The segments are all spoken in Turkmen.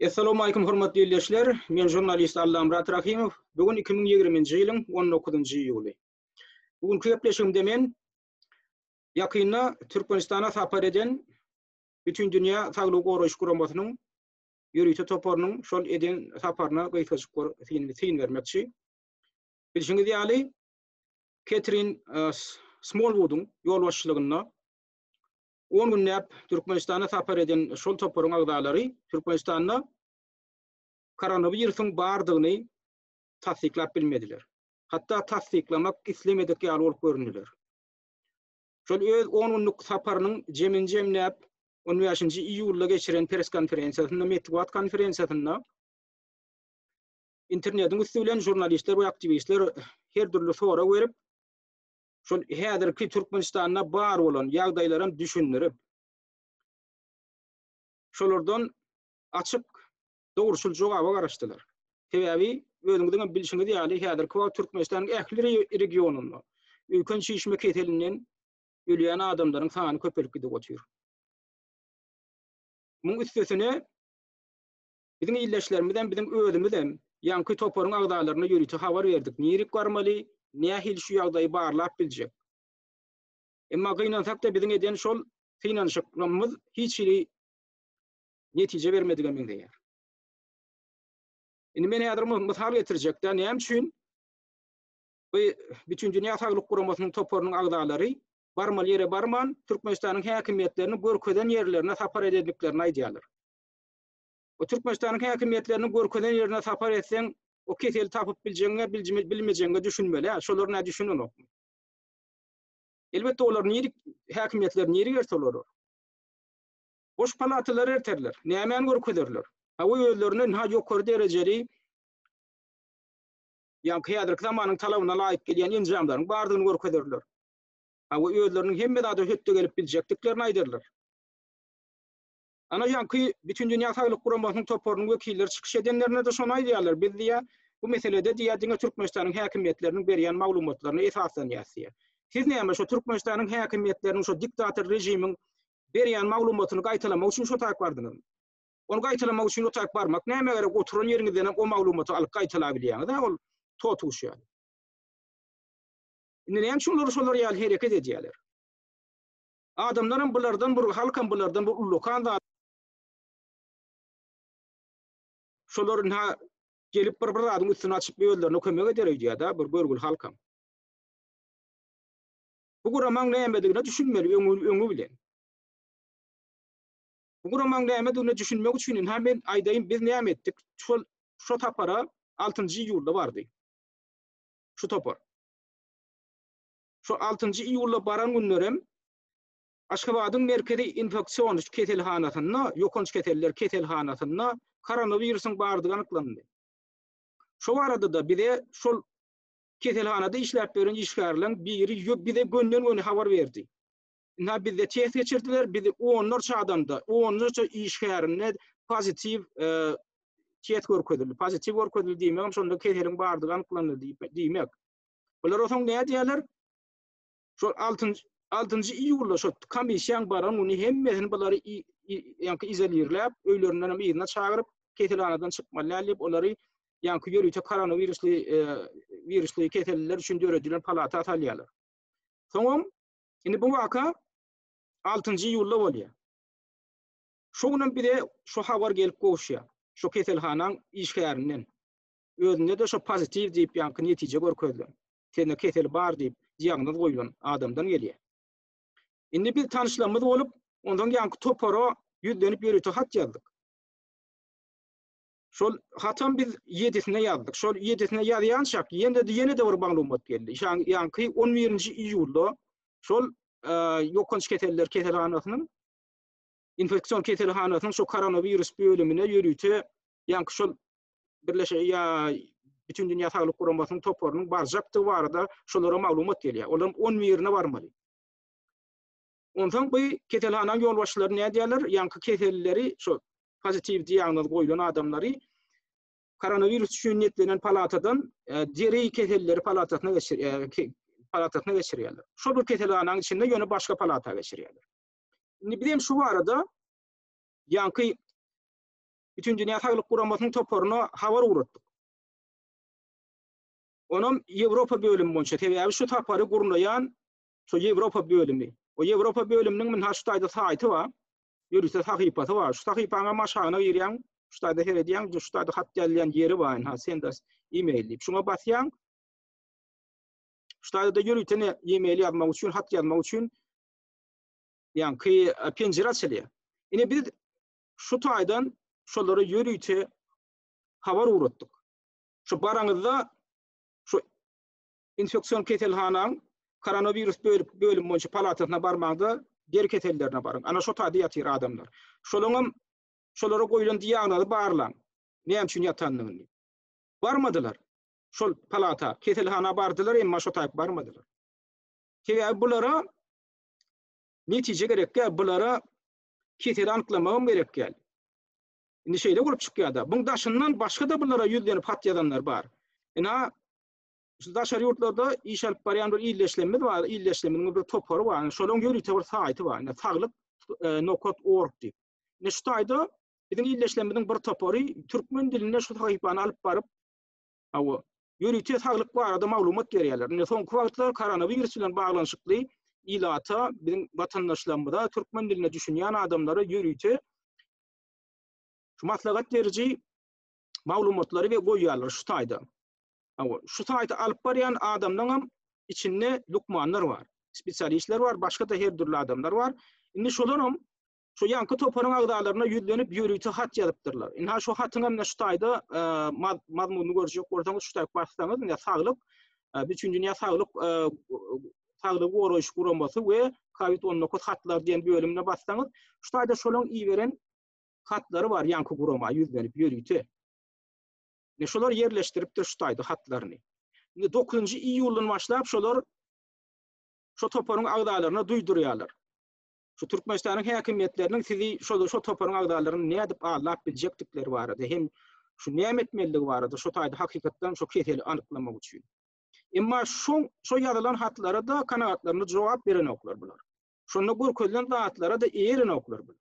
Assalamu alaykum hormatly izleyiciler. Men jurnalist Allah Murat Rahimov. Bugün 2020-nji ýylyň 19-njy ýuly. Bugünkü gepleşigimde men ýakynda Türkmenistana sapar eden bütün dünýä Saglyk Goraýyş Guramatynyň ýürüýte toparynyň şol eden saparyna gyýyşyk fin bermekçi. Bilşiňiz ýaly Catherine Smallwood'un ýol başçylygyna 10 günnäp Türkmenistana sapar eden şol toparyň agdalary Türkmenistanda koronawirusyň bardygyny tasdiklap bilmediler. Hatta tasdiklamak islemedik ýaly bolup göründiler. Şol öz 10 günlük saparynyň jemnäp 15-nji iýulda geçiren press konferensiýasynda Metbuat konferensiýasynda internetiň üstünden jurnalistler we aktivistler her türlü sora berip şol häzirki Türkmenistanda bar bolan ýagdaýlary düşündirip şolardan açyk dogruçul jogaby garaşdylar. Sebäbi özüňiziň bilşiňiz ýaly häzirki Türkmenistanyň ähli regionunda ülken şişme ketelinden ölýän adamlaryň sany köpelip gidip otýar. Muň üstesine biziň ýyldaşlarymy biziň özümizden ýanky toparyň agdalaryna ýürüýte habar berdik. Nirik barmaly, nähil şu ýagdaýy barlap biljek. Emma gynansak da biziň eden şol finansiýalymyz hiç netije bermedigen men diýer. Indi men häzir mysal getirjekde näme üçin bu bütün dünýä Saglyk Guramatynyň toparynyň agdalary barmal ýere barman Türkmenistanyň häkimetlerini görkeden ýerlerine sapar edildiklerini aýdýarlar. O Türkmenistanyň häkimetlerini görkeden ýerine sapar etseň o ketel tapyp bilmejeňe düşünmeli. Şolar näme düşünýär? Elbetde olar nirik häkimetler nirik erteler. Boş palatalar erterler. Näme görkederler? Ha o ýerleriniň ha ýokary derejeli ýa-ni häzirki zamanyň talabyna laýyk gelýän enjamlaryň bardygyny görkederler. Ha o ýerleriniň hemme de hötde gelip biljekdiklerini aýdyrlar. Ana ýanky bütün dünýä Saglyk Guramatynyň toparynyň wekilleri çykyş edenlerine de şonu aýdýarlar. Biz diýär bu meselede diýär Türkmenistanyň häkimetleriniň berýän maglumatlaryna esasen ýasyr. Siz näme şu Türkmenistanyň häkimetleriniň şu diktator rejimiň berýän maglumatyny gaýtalamak üçin şu tak bardyňyz. Onu gaýtalamak üçin o tak barmak näme gerek oturan ýeriňizden o maglumaty alyp gaýtalap bilýäňiz. Ol totuş ýaly. Indi näme şolar ýaly hereket edýärler. Adamlaryň bulardan bir halkam bulardan bir ullukan da şolaryň ha gelip bir adyň üstüne açyp ýollaryny kömek eder diýär bir görgül halkam. Bu guramaň nämedigini düşünmeli öňü bilen. Bu guramaň nämedigini düşünmek üçin hem ben aýdaýym biz näme etdik? Şu tapara 6-njy ýylda bardy. Şu topar. Şu 6-njy ýylda baran günlerem Aşgabatyň merkezi infeksiýon ketelhanasyna, ýokunç keteller ketelhanasyna koronawirusyň bardygy anyklandy. Şu arada da bize şol ketelhanada işläp beren işgärleň biri bize gönden habar berdi. Ina bize test geçirdiler, bizi 10 adamda, 10 işgärine pozitiv test görkezildi. Pozitiv görkezildi diýmem, şonda keteliň bardygy anyklandy diýmek. Bular osoň näme diýerler? Şol 6-njy iýulda şu komissiýaň baran ony hemmesini bulary ýanky izolirläp, öýlerinden hem ýygyna çagyryp, ketelhanadan çykmaly diýip olary ýanky ýürüýte virusly keteller üçin döredilen palata atalýarlar. Soňam indi bu waka 6-njy iýulda bolýar. Şoňdan bire şu habar gelip goşýar. Şu ketelhanaň işgärinden özünde de şu pozitiv diýip ýanky netije görkezlen. Sende ketel bar diýip diýagnoz goýulan adamdan gelýär. Indi biz tanışlamız bolup ondan ýanky topara ýüzlenip ýürüýte hat ýazdyk. Şol hatam biz 7-sine ýazdyk. Şol 7-sine ýazýançak ýene de bir maglumat geldi. Ýanky 11-nji iýulda şol ýokunç keteller ketelhanasynyň infeksiýon ketelhanasynyň şu koronavirus bölümine ýürüýte ýanky şol birleşe bütün dünýä Saglyk Guramatynyň toparynyň barjakdygy barada şolara maglumat gelýär. Olar 10 ýerine barmaly. Ondan bu ketelhanaň ýolbaşçylary näme diýerler? Ýanky ketelleri şu pozitiv diagnoz goýulan adamlary koronavirus üçin netlenen palatadan deri ketelleri palatasyna geçirýärler. Şol bir ketelhanaň içinde ýöne başga palata geçirýärler. Indi bizim şu arada ýanky bütün dünya sağlık kuramasının toporuna havar uğrattık. Onun Avrupa bölümü boyunca tabii şu toporu kurulayan şu Avrupa bölümü. O Avrupa bölümünün min haştayda saytı var. Yürüse sahipası var. Şu sahipana maşana yürüyen, şu da herediyen, şu da hat gelen yeri var. Ha sen de e-mail. Şuna basyan. Şu da yürütene e-mail yazmak için, hat yazmak için yani ki pencere açılıyor. Yine biz şu taydan şoları yürüte havar uğrattık. Şu barağınızda şu infeksiyon ketelhanan koronavirüs bölüm boyunca palatasına barmağında deri ketellerine barın. Ana şu tayda yatır adamlar. Şolara koyulan diyagnozu barlan. Ne için yatanlığını. Barmadılar. Şol palata ketelhana bardılar emma şu tayp barmadılar. Ki bulara netice gerek ki bulara ketel anıklamağım gerek gel. Indi şeyle olup çıkıyor da. Bunun daşından başka da bunlara yüzlenip hat yazanlar var. Ina daşarı yurtlarda iş alıp barayan bir iyileştirme var. İyileştirmenin bir toporu var. Şolun yürüte bir saati var. Sağlık .org deyip. Ne şu tayda bizim iyileştirmenin bir toporu Türkmen diline şu sahipani alıp barıp yürüte sağlık var arada malumat veriyorlar. Ne son kuvvetler koronavirüs ile bağlanışıklı ilata bizim vatandaşlarımızda Türkmen diline düşünen adamlara yürüte şu maslahat verici malumatları ve koyuyorlar şu tayda. Şu tayda alıp barayan adamların içinde lukmanlar var. Spesyalistler var. Başka da her türlü adamlar var. Şimdi şolarım şu yankı toparın ağdalarına yüzlenip yürüyütü hat yazıptırlar. İnha şu hatın hem şu tayda mazmununu görecek ortamda şu tayda başlasanız ya sağlık bütün dünya sağlık koruyuş kuruması ve COVID-19 hatlar diyen bölümüne bassanız şu tayda şolun iyi veren hatları var yankı kuruma yüzlenip yürüyütü. Ne şolar yerleştiripdir şu tayda hatlarını. 9. iyulun başlayıp şolar şu toparın ağdalarına duyduruyorlar. Şu Türkmenistan'ın hakimiyetlerinin sizi şu toparın ağdalarını ne edip ağlap bilecektikleri vardı. Hem şu nimetmeliği vardı. Şu tayda hakikaten şu keteli anıklamak için. Ama şu yazılan hatlara da kanaatlarını cevap veren oklar bular. Şunu görközlen dağıtlara da eğerin oklar bular.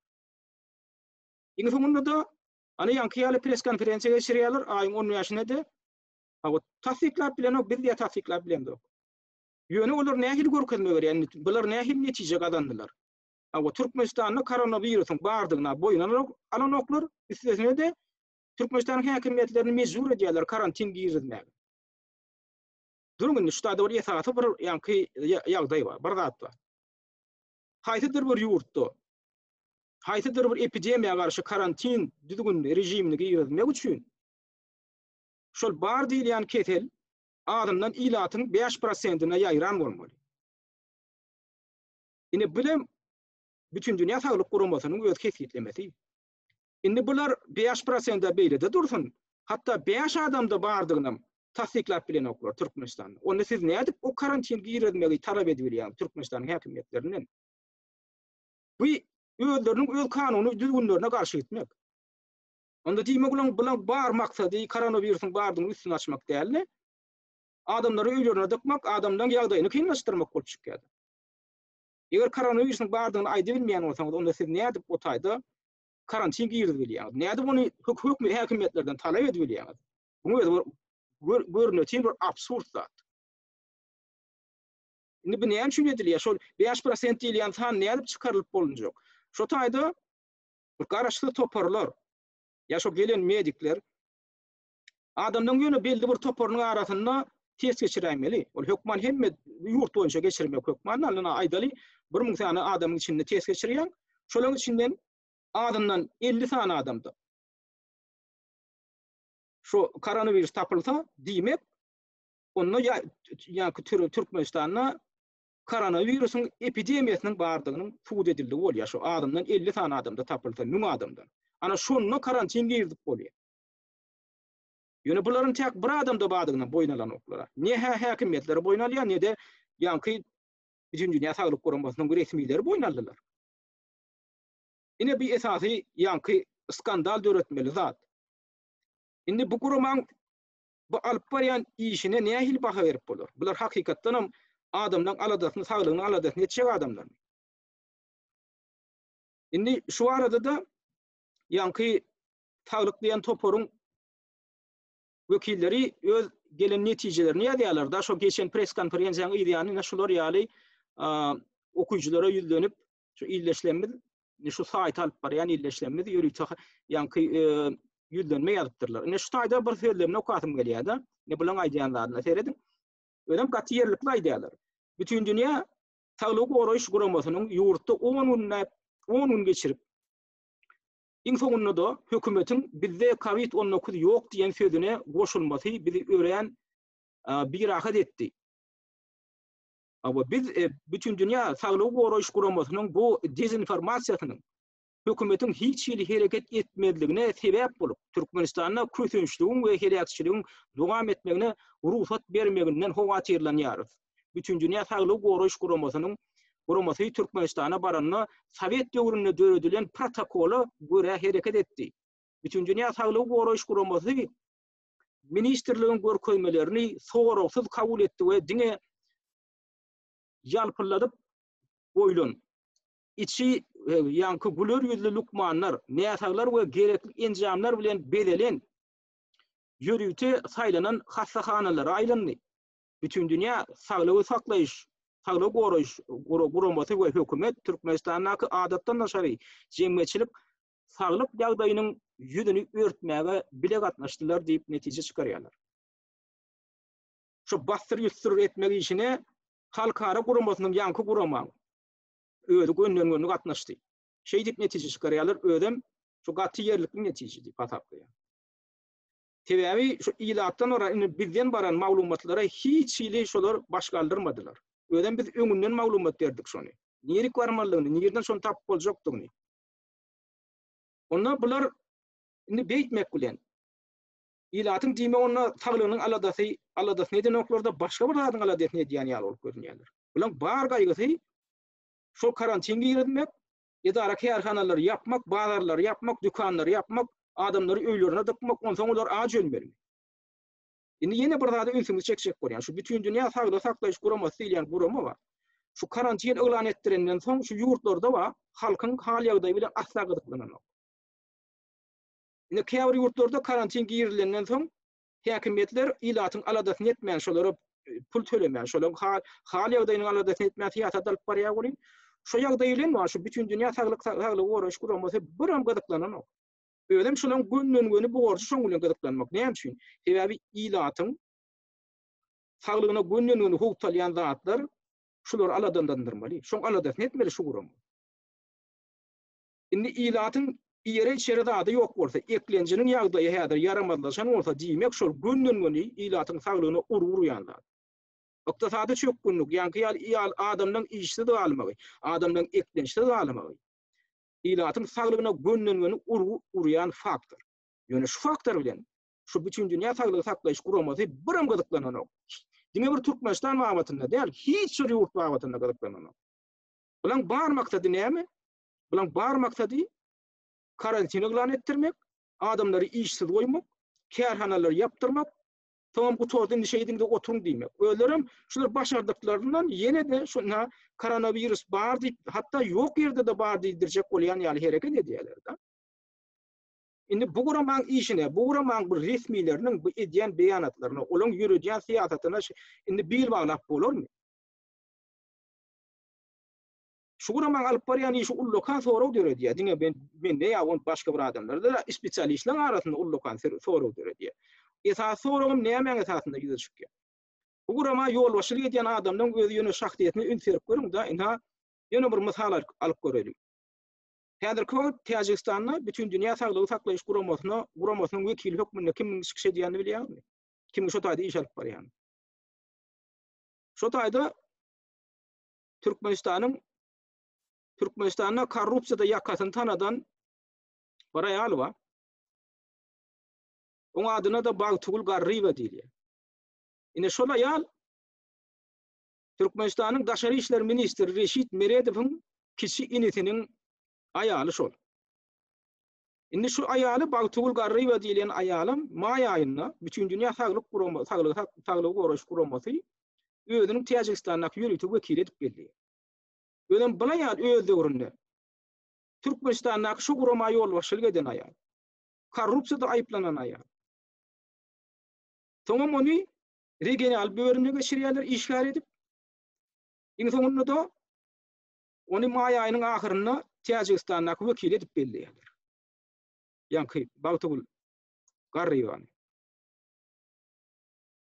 İngi sonunda da ana yankıyalı pres konferansiya geçiriyorlar. Ayın 10 yaşında da tasdiklap bilen ok, biz de tasdiklap bilen de ok. Yönü olur nehir görközme ver, yani bular nehir netice kazandılar. Türkmenistan'da koronavirüsün bardığına boyunan alan oklar, istesine de Türkmenistan'ın hakimiyetlerini mecbur ediyorlar karantin girizmeye. Durun, şu da oraya esası bir yankı yağday var, bir zat var. Haytıdır bir yurttu. Haytıdır bir epidemiya karşı karantin düzgün rejimini girizmek için şol bar diýilýän ketel adamdan ilatyň 5%'ine ýaýran bolmaly. Indi bilem bütün dünya sağlık kurumasynyň öz kesitlemesi. Indi bular 5%'da beýlede dursun. Hatta 5 adamda bardygyny tasdiklap bilen oklar Türkmenistanda. Onu siz nädip o karantin girizmegi talap edýärler Türkmenistanyň hakimiýetlerinden. Bu özleriniň öz kanuny düzgünlerine garşy gitmek. Onda diýmek bilen bar maksady koronawirusyň bardygyny üstüne açmak däl. Adamlary öýlerine dökmek, adamdan ýagdaýyny kynlaşdyrmak bolup çykýar. Eger koronawirusyň bardygyny aýdy bilmeýän bolsaňyz, onda siz nädip o taýda karantin girizip bilýär. Nädip ony höküm hakimiýetlerden talap edip bilýär. Bunu görneti bir absurd zat. Indi bu näme üçin edilýär? Şol 5% diýilýän san nädip çykarylyp bolunjak? Şo taýda bir garaşly toparlar. Ya şu gelen medikler adamdan ýöne belli bir toparyň arasynda test geçirmeli. Ol hökman hemme ýurt boýunça geçirmek hökman alana aýdaly 1000 sany adamyň içinde test geçirýän. Şolaryň içinden adamdan 50 sany adamda şu koronavirus tapylsa diýmek onu ýa Türkmenistanda koronavirusyň epidemiýasynyň bardygynyň suud edildi bolýar. Şu adamdan 50 sany adamda tapylsa, 1000 adamdan. Ana şonu karantin girdip bolýar. Ýöne bularyň tek bir adamda bardygyna boýnalan oklara. Ne hakimiýetleri boýnalýar, ne de ýanky bütün dünýä sağlyk guramasynyň resmiýetleri boýnaldylar. Ine bir esasy ýanky skandal döretmeli zat. Indi bu guramaň bu alyp barýan işine nähil baha berip bolar? Bular hakykatdan adamdan aladasyny, sağlygyny aladasyny etjek adamlar. Indi şu arada da ýanky Taglyk diýen toporun wekilleri öz gelen netijelerini ýadyarlar da şo geçen press konferensiýanyň ideýany şular ýaly okuyjylara ýüzlenip şu illeşlenmez şu saýt alyp barýan illeşlenmez ýöri ýanky ýüzlenme ýazypdyrlar. Ne şu taýda bir sözlemine okatym gelýär-de. Ne bilen aýdýanlaryna seredin. Önem gaty ýerlikli aýdýarlar. Bütün dünýä Saglyk goraýyş guramasynyň ýurtda 10 gün geçirip iň soňunda da hökümetiň bizde COVID-19 ýok diýen sözüne goşulmasy bizi öýren bir ahat etdi. Ama biz bütün dünýä Saglyk goraýyş guramasynyň bu dezinformasiýasynyň hökümetiň hiç ýeri hereket etmezligine sebäp bolup Türkmenistanda kösünçlüğün we helakçylygyň dowam etmegine ruhsat bermeginden howatyrlanýarys. Bütün dünýä Saglyk goraýyş guramasy Türkmenistana baranyna Sowet döwründe döredilen protokola göre hereket etdi. Bütün dünýä Saglyk goraýyş guramasy ministrligiň görkezmelerini soragsız kabul etdi we diňe ýalpyladyp goýulan. İçi ýanky güler ýüzlü lukmanlar, näsaglar we gerekli enjamlar bilen bedelen ýörüýte saýlanan hassahanalara aýlandy. Bütün dünýä saglygy saklaýyş, Saglyk goraýyş guramasy we hökümet Türkmenistanyň adatdan naşary jemgyýetçilik saglyk ýagdaýynyň ýüzüni örtmäge bile gatnaşdylar diýip netije çykarýarlar. Şu bastyr ýüzsür etmek işine halkara guramasynyň ýanky gurama öýde gönlenmegine gatnaşdy. Şeý diýip netije çykarýarlar, öýdem şu gaty ýerlikliň netije diýip atapdyrlar. Tebebi şu ilatdan ora bizden baran maglumatlara hiç ile şolar başgaldyrmadylar. Öýdem biz öňünden maglumat berdik şonu. Niýerik barmalygyny, niýerden şonu tap boljakdygyny. Onda bular indi beýtmek bilen ilatyň diýme onda saglygynyň aladasy neden oklarda başga bir adyň aladasyny diýen ýaly bolup görünýärler. Bular bar gaýgysy şu karantinge girmek, idara kärhanalary yapmak, bazarlary yapmak, dükanlary yapmak, adamları öýlerine dıkmak, ondan olar aç ölmermi. Indi ýene bir zada ünsüňiz çekşek bolýan. Şu bütün dünýä saglyk saklaýyş guramasy diýen gurama bar. Şu karantin elan etdirenden soň şu ýurtlarda bar, halkyň hal ýagdaýy bilen asla gydyklanan. Indi käbir ýurtlarda karantin girilenden soň häkimetler ilatyň aladasyny etmän şolara pul tölemän, şolar hal ýagdaýynyň aladasyny etmän ýata dalyp barýar bolýar. Şu ýagdaý bilen şu bütün dünýä saglyk goraýyş guramasy biram gydyklanan. Öýdem şolaryň gönlenmegini bu gorçy şoň bilen gydyklamak. Näme üçin? Sebebi ilatyň saglygyna gönlenmegini howtalýan zatlar şular aladandandyrmaly. Şoň aladasyny etmeli şu gurama. Indi ilatyň ýere içeri zady ýok bolsa, eklenjiniň ýagdaýy häzir yaramazlaşan bolsa diýmek şol gönlenmegini ilatyň saglygyna urýan zat. Oktasady çökgünlük, ýanky adamdan işsiz almagy, adamdan eklenşsiz almagy. İlatyň saglygyna gönlenmegini urýan faktor. Ýöne şu faktor bilen şu bütün dünýä saglygy saklaýyş guramasy biram gydyklanan. Diňe bir Türkmenistan wagtynda däl, hiç bir ýurt wagtynda gydyklanan. Bulan bar maksady näme? Bulan bar maksady karantin elan etdirmek, adamlary işsiz goýmak, kärhanalary ýapdyrmak, tamam bu tordan şeýdinde oturuň diýmek. Ölerim şular başardyklarynyň ýene de şuna koronavirus bar diýip, hatda ýok ýerde de bar diýdirjek bolýan ýaly hereket edýärler da. Indi bu guramaň işine, bu guramaň bir resmileriniň bu edýän beýanatlaryna, olaň ýürüdýän siýasatyna indi bil baglap bolarmy? Şu guramaň alyp barýan işi ullukan soraw döredýär. Diňe ben ne ýa-da başga bir adamlar da spesialistler arasynda ullukan soraw döredýär. Esas soragym näme esasynda ýüze çykýar. Bu gurama ýolbaşçylyk edýän adamdan öz ýöne şahsiýetini ünserip görüň da, ina ýöne bir mysal alyp görelim. Häzirki Täjikistanda bütün dünýä saglygy saklaýyş guramasynyň wekili hökmünde kim çykşy diýeni bilýärmi? Kim şu taýda iş alyp barýan? Şu taýda Türkmenistanyň korrupsiýada ýakasyny tanadan bir aýal bar. Oň adyna da Bagtugul Garriýewa diýilýär. Ine şol aýal Türkmenistanyň daşary işler ministri Reşit Meredowyň kişi initiniň aýaly şol. Indi şu aýaly Bagtugul Garriýewa diýilen aýalym may aýynda bütün dünýä saglyk goraýyş guramasy özüniň Täjikistanyň ýönetim wekili edip geldi. Öňem bula ýaly öz döwründe Türkmenistanyň şu gurama ýolbaşçylyk eden aýal. korrupsiyada ayıplanan aya. Tamam onu regional bölümüne geçiriyorlar işgal edip. İn sonunda da onu May ayının ahırına Tacikistan'daki vekil edip belliyorlar. Yani Bagtugul Garriyani.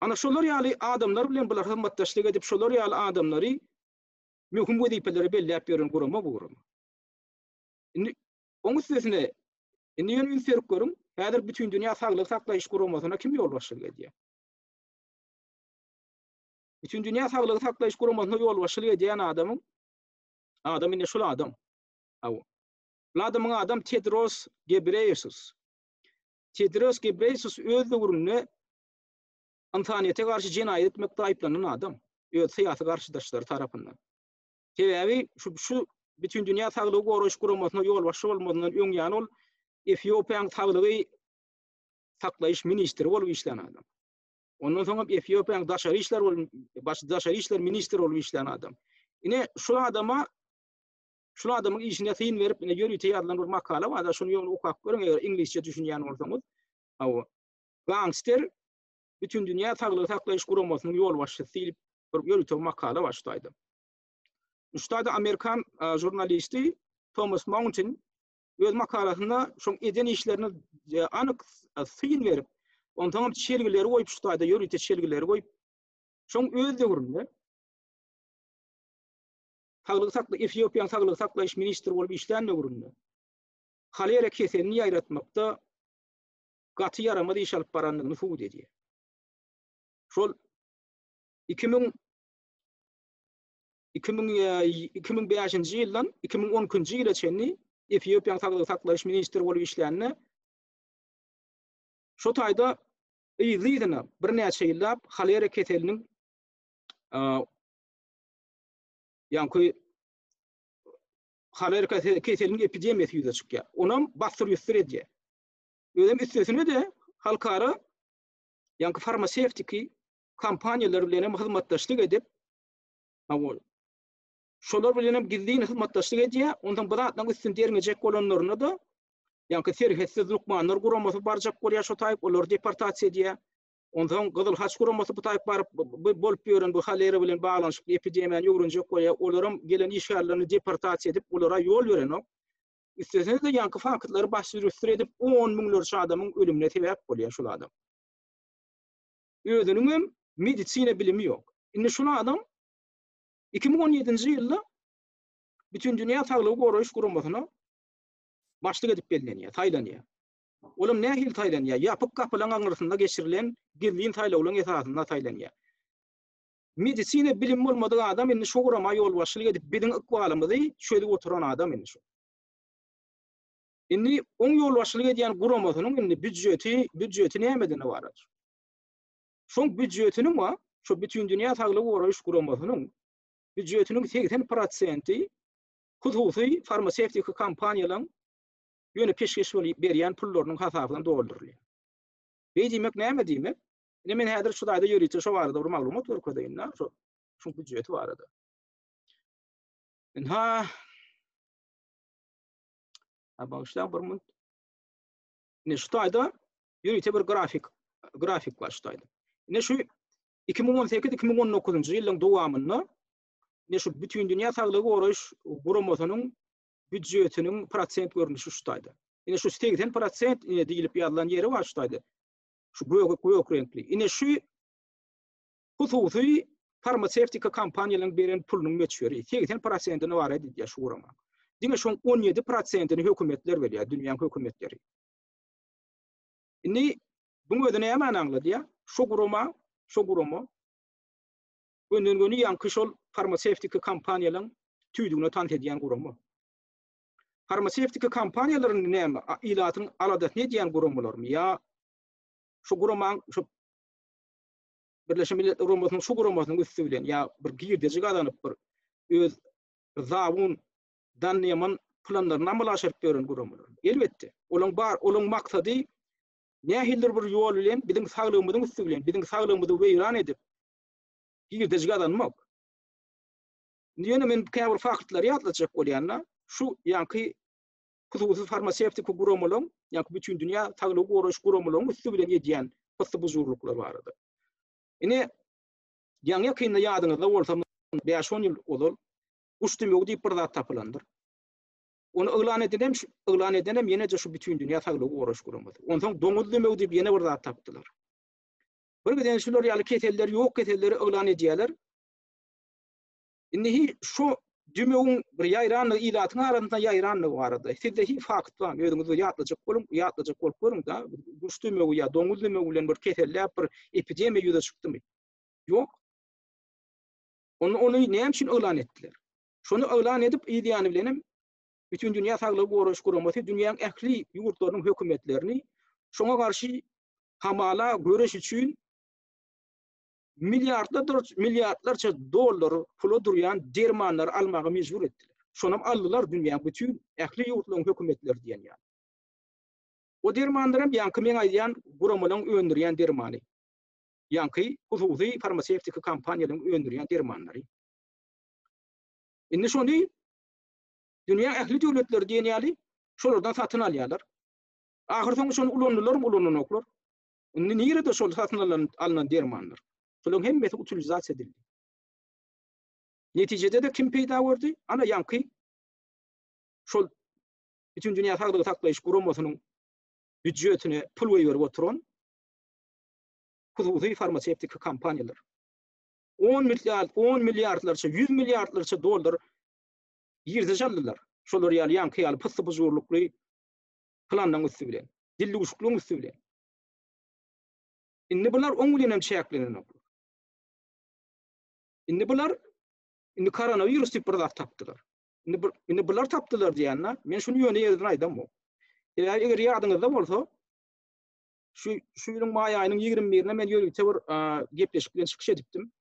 Ana şolar ýaly adamlar bilen bular hymmatdaşlyk edip şolar ýaly adamlary möhüm wezipeleri belläp berýän gurama bu gurama. Indi oňu sözüne indi ýöne ünserip görüň, häzir bütün dünýä saglyk saklaýyş guramasyna kim ýol başçylyk edýär? Bütün dünýä saglyk saklaýyş guramasyna ýol başçylyk edýän adam indi şol adam. Aw. Bu adamyň adam Tedros Ghebreyesus. Tedros Ghebreyesus öz döwründe insaniyete karşı cinayet etmekde ayıplanan adam. Öz siyasi karşıdaşları tarafından. Sebebi şu bütün dünya saglyk goraş guramasyna ýol başçy bolmagynyň öň ýany ol Etiopiýanyň saglygy saklaýyş ministri bolup işlän adam. Ondan soň Etiopiýanyň daşary işler ministri bolup işlän adam. Ine şu adamyň işine tyn berip ine ýörüte ýazylan bir makala bar da şonu ýol okap görüň eger inglizce düşünýän bolsaňyz. Aw. Gangster bütün dünya saglyk saklaýyş guramasynyň ýol başçysy diýip bir ýörüte makala başlaýdy. Şutada Amerikan jurnalisti Thomas Mountain öz makalasynda şoň eden işlerini anyk syn berip, ondan şergileri goýup şutada ýörüte şergileri goýup, şoň öz döwründe Etiopiýanyň saglyk saklaýyş ministri bolup işlän döwründe halera keselini ýaýratmakda gaty yaramady iş alyp baranlygyny suwut edýär. Şol 2005-nji ýyldan 2010-njy ýyla çenli Etiopiýanyň saglyk saklaýyş ministri bolup işlänne şo taýda ýyzyna bir näçe ýyllap halera keseliniň ýa-ni halera keseliniň epidemiýasy ýüze çykýar. Onam bastyryp edýär. Özüm üstesine de halkara ýa-ni farmasevtiki kampaniýalar bilen hyzmatdaşlyk edip şolar bilen gizli hyzmatdaşlyk edýär. Ondan biratlaryň üstün derňejek bolanlaryna da ýa-ni serhetsizlik lukmanlar guramasy barjak bolýar şo taýyp olar deportasiýa edýär. Ondan gyzyl haç guramasy bu taýyp baryp bolup ýören bu halera bilen baglanşyk epidemiýany ýöwrenjek bolýar. Olaram gelen işgärlerini deportasiýa edip olara ýol berenok. Üstesine de ýa-ni faktlary başyryp edip 10 miňlerçe adamyň ölümine sebäp bolýar şol adam. Özüniň hem medisina bilimi ýok. Indi şol adam 2017-nji ýylda bütün dünýä saglyk goraýyş guramasyna başlyk edip bellenýär, taýlanýar. Olam nähil taýlanýar? Ýapyk kapylaryň aňyrysynda geçirilen gizli taýlawlaryň esasynda taýlanýar. Medisina bilimi bolmadyk adam indi şo gurama ýol başçylyk edip biziň ikwalymyzy şöyle oturan adam indi şo. Indi oň ýol başçylyk edýän guramasynyň indi büdjeti nämedine barar? Şoň büdjetiniň wa şo bütün dünýä saglyk goraýyş guramasynyň büdjetiniň 80% hususy farmasevtik kampaniýalaryň ýöne peşkeş berýän pullarynyň hasabyna doldurulýar. Beýdimek näme diýmek? Ine men häzir şu daýda ýörüýte şo barada bir maglumat berýän, şo büdjeti barada. Başda bir mut. Ne şu taýda ýörüýte bir grafik başlaýdy. Ne şu 2018-2019-njy ýylyň dowamynda ne şu bütün dünýä saglyk goraýyş guramasynyň büdjetiniň prosent görnüşi şu taýda. Ine şu 80% ine diýilip ýazylan ýeri bar şu taýda. Şu goýok renkli. Ine şu hususy farmasevtika kampaniýalaryň beren pulunyň meçhuri 80%-ni bar edýär şu gurama. Diňe şoň 17%-ni hökümetler berýär, dünýäň hökümetleri. Indi bu ödüne näme aňlady? Şu gurama öňden ýanky şol farmasevtika kampaniýalaryň tüýdügine tant edýän gurama. Farmasevtika kampaniýalaryň näme ilatyň aladat edýän guramalarmy ýa şu guramaň şu Birleşen Milletler guramasynyň şu guramasynyň üstü bilen ýa bir girdejik adanyp bir öz zawun danýaman planlaryny amalaşyryp beren guramalar. Elbetde olaň maksady nähildir bir ýol bilen biziň saglygymyzyň üstü bilen biziň saglygymyzy weýran edip girdejik adanmak. Ýöne men käbir faktlar ýatlaçak bolýanlar şu ýanky hususy farmasevtik guramalyň, ýa-ki bütün dünýä taglyk goroş guramalaryň üstü bilen ýetýän hysy buzurluklar bardy. Ine ýa-ni kynda ýadyňyzda bolsa 5-10 ýyl olar uçdymyk diýip bir zat tapylandyr. Onu ıglan edenem ýene şu bütün dünýä taglyk goroş guramaly. Ondan doňuzdymek diýip ýene bir zat tapdylar. Bir giden şular ýaly ketelleri ýok ketelleri ıglan edýärler. Indi şu dümeğin bir ýaýranly ilatyň arasynda ýaýranlyk bardy. Sizde hi fakt bar. Özüňizi ýatlyjak bolup görüň da. Güçdümegi ýa doňuzdymegi bilen bir keteller bir epidemiýa ýüze çykdymy? Ýok. Onu näme üçin ıglan etdiler? Şonu ıglan edip ýa-ni bilenem bütün dünýä taglyk goroş guramaty dünýäň ähli ýurtlarynyň hökümetlerini şoňa garşy hamala göreş üçin milyardlarça dollar pulu durýan dermanlar almagy mejbur etdiler. Şonam aldylar dünýäň bütün ähli ýurtlaryň hökümetleri diýen ýa. O dermanlar hem ýa-ki men aýdýan guramalaryň öndürýän dermany. Ýa-ki hususy farmasevtik kampaniýalaryň öndürýän dermanlary. Indi şonu dünýä ähli döwletleri diýen ýaly şolardan satyn alýarlar. Ahyrdan şonu ulananoklar. Indi nirede şol satyn alynan dermanlar? Şolun hemmeti utilizasiýa edildi. Netijede de kim peýda boldy? Ana ýa-ki şol bütün dünýä taglyk saklaýyş guramasynyň büdjetine pul berip oturan hususy farmasevtik kampaniýalar. 10 milyardlarça, 100 milyardlarça dollar ýerde çaldylar. Şolar ýaly pysy buzurlukly planlaryň üstü bilen, dilli uşuklyň üstü bilen. Indi bular oň bilen hem çäklenenoklar. Indi koronavirus diýip bir zat tapdylar. Indi bular tapdylar diýänler, men şunu ýöne ýerden aýdam o. Eger ýadyňyzda bolsa, şu ýylyň maý aýynyň 21-ine men ýörükçe bir gepleşik bilen çykyş edipdim.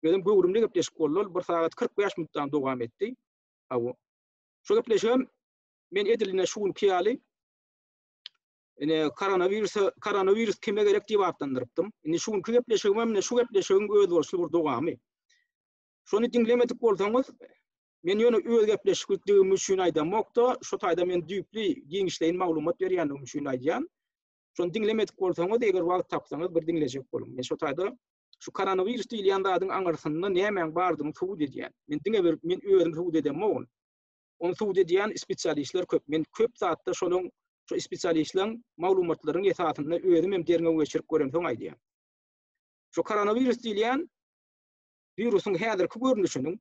Benim böwrümde gepleşik boldy, 1 saat 45 minutdan dowam etdi. Şu gepleşigim men ediline şuun kiýaly. Ine koronavirus kime gerek diýip atlandyrypdym. Indi şuun gepleşigim men şu gepleşigiň öz bolşy bir dowamy. Şonu dinlemedik bolsaňyz, men ýöne öz gepleşikdigim üçin aýdamokda, şu taýda men düýpli giňişleýin maglumat berýänim üçin aýdýan. Şonu dinlemedik bolsaňyz, eger wagt tapsaňyz bir dinlejek bolum. Men şu taýda şu koronavirus diýilýän zadyň aňarsynda näme bardygyny suwut edýän. Men özüm suwut edem on. Onu suwut edýän spesialistler köp. Men köp zatda şonuň şu spesialistlerin maglumatlaryny esasynda özüm hem derine geçirip görem soň aýdýan. Şu koronavirus diýilýän virusyň häzirki görnüşiniň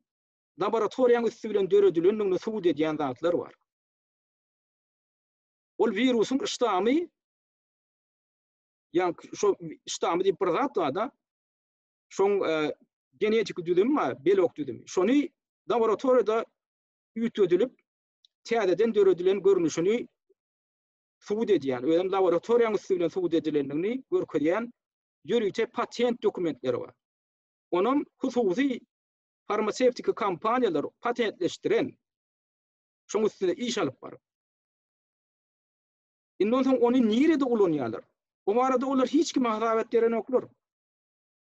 laboratoriýaň üstü bilen döredilendigini suwut edýän zatlar bar. Ol virusyň iştamy ýa şu iştamy diýip bir zat da şoň genetik düzümi, belok düzümi. Şonu laboratoriýada ýütedilip täzeden döredilen görnüşini suwut edýän, özüm laboratoriýaň üstü bilen suwut edilendigini görkezýän ýörükçe patent dokumentleri bar. Onum hususy farmasevtik kampaniýalar patentleşdiren şoň üstünde iş alyp bar. Indan soň onu nirede ulanýarlar? O arada olar hiç kime hasabet beren oklar.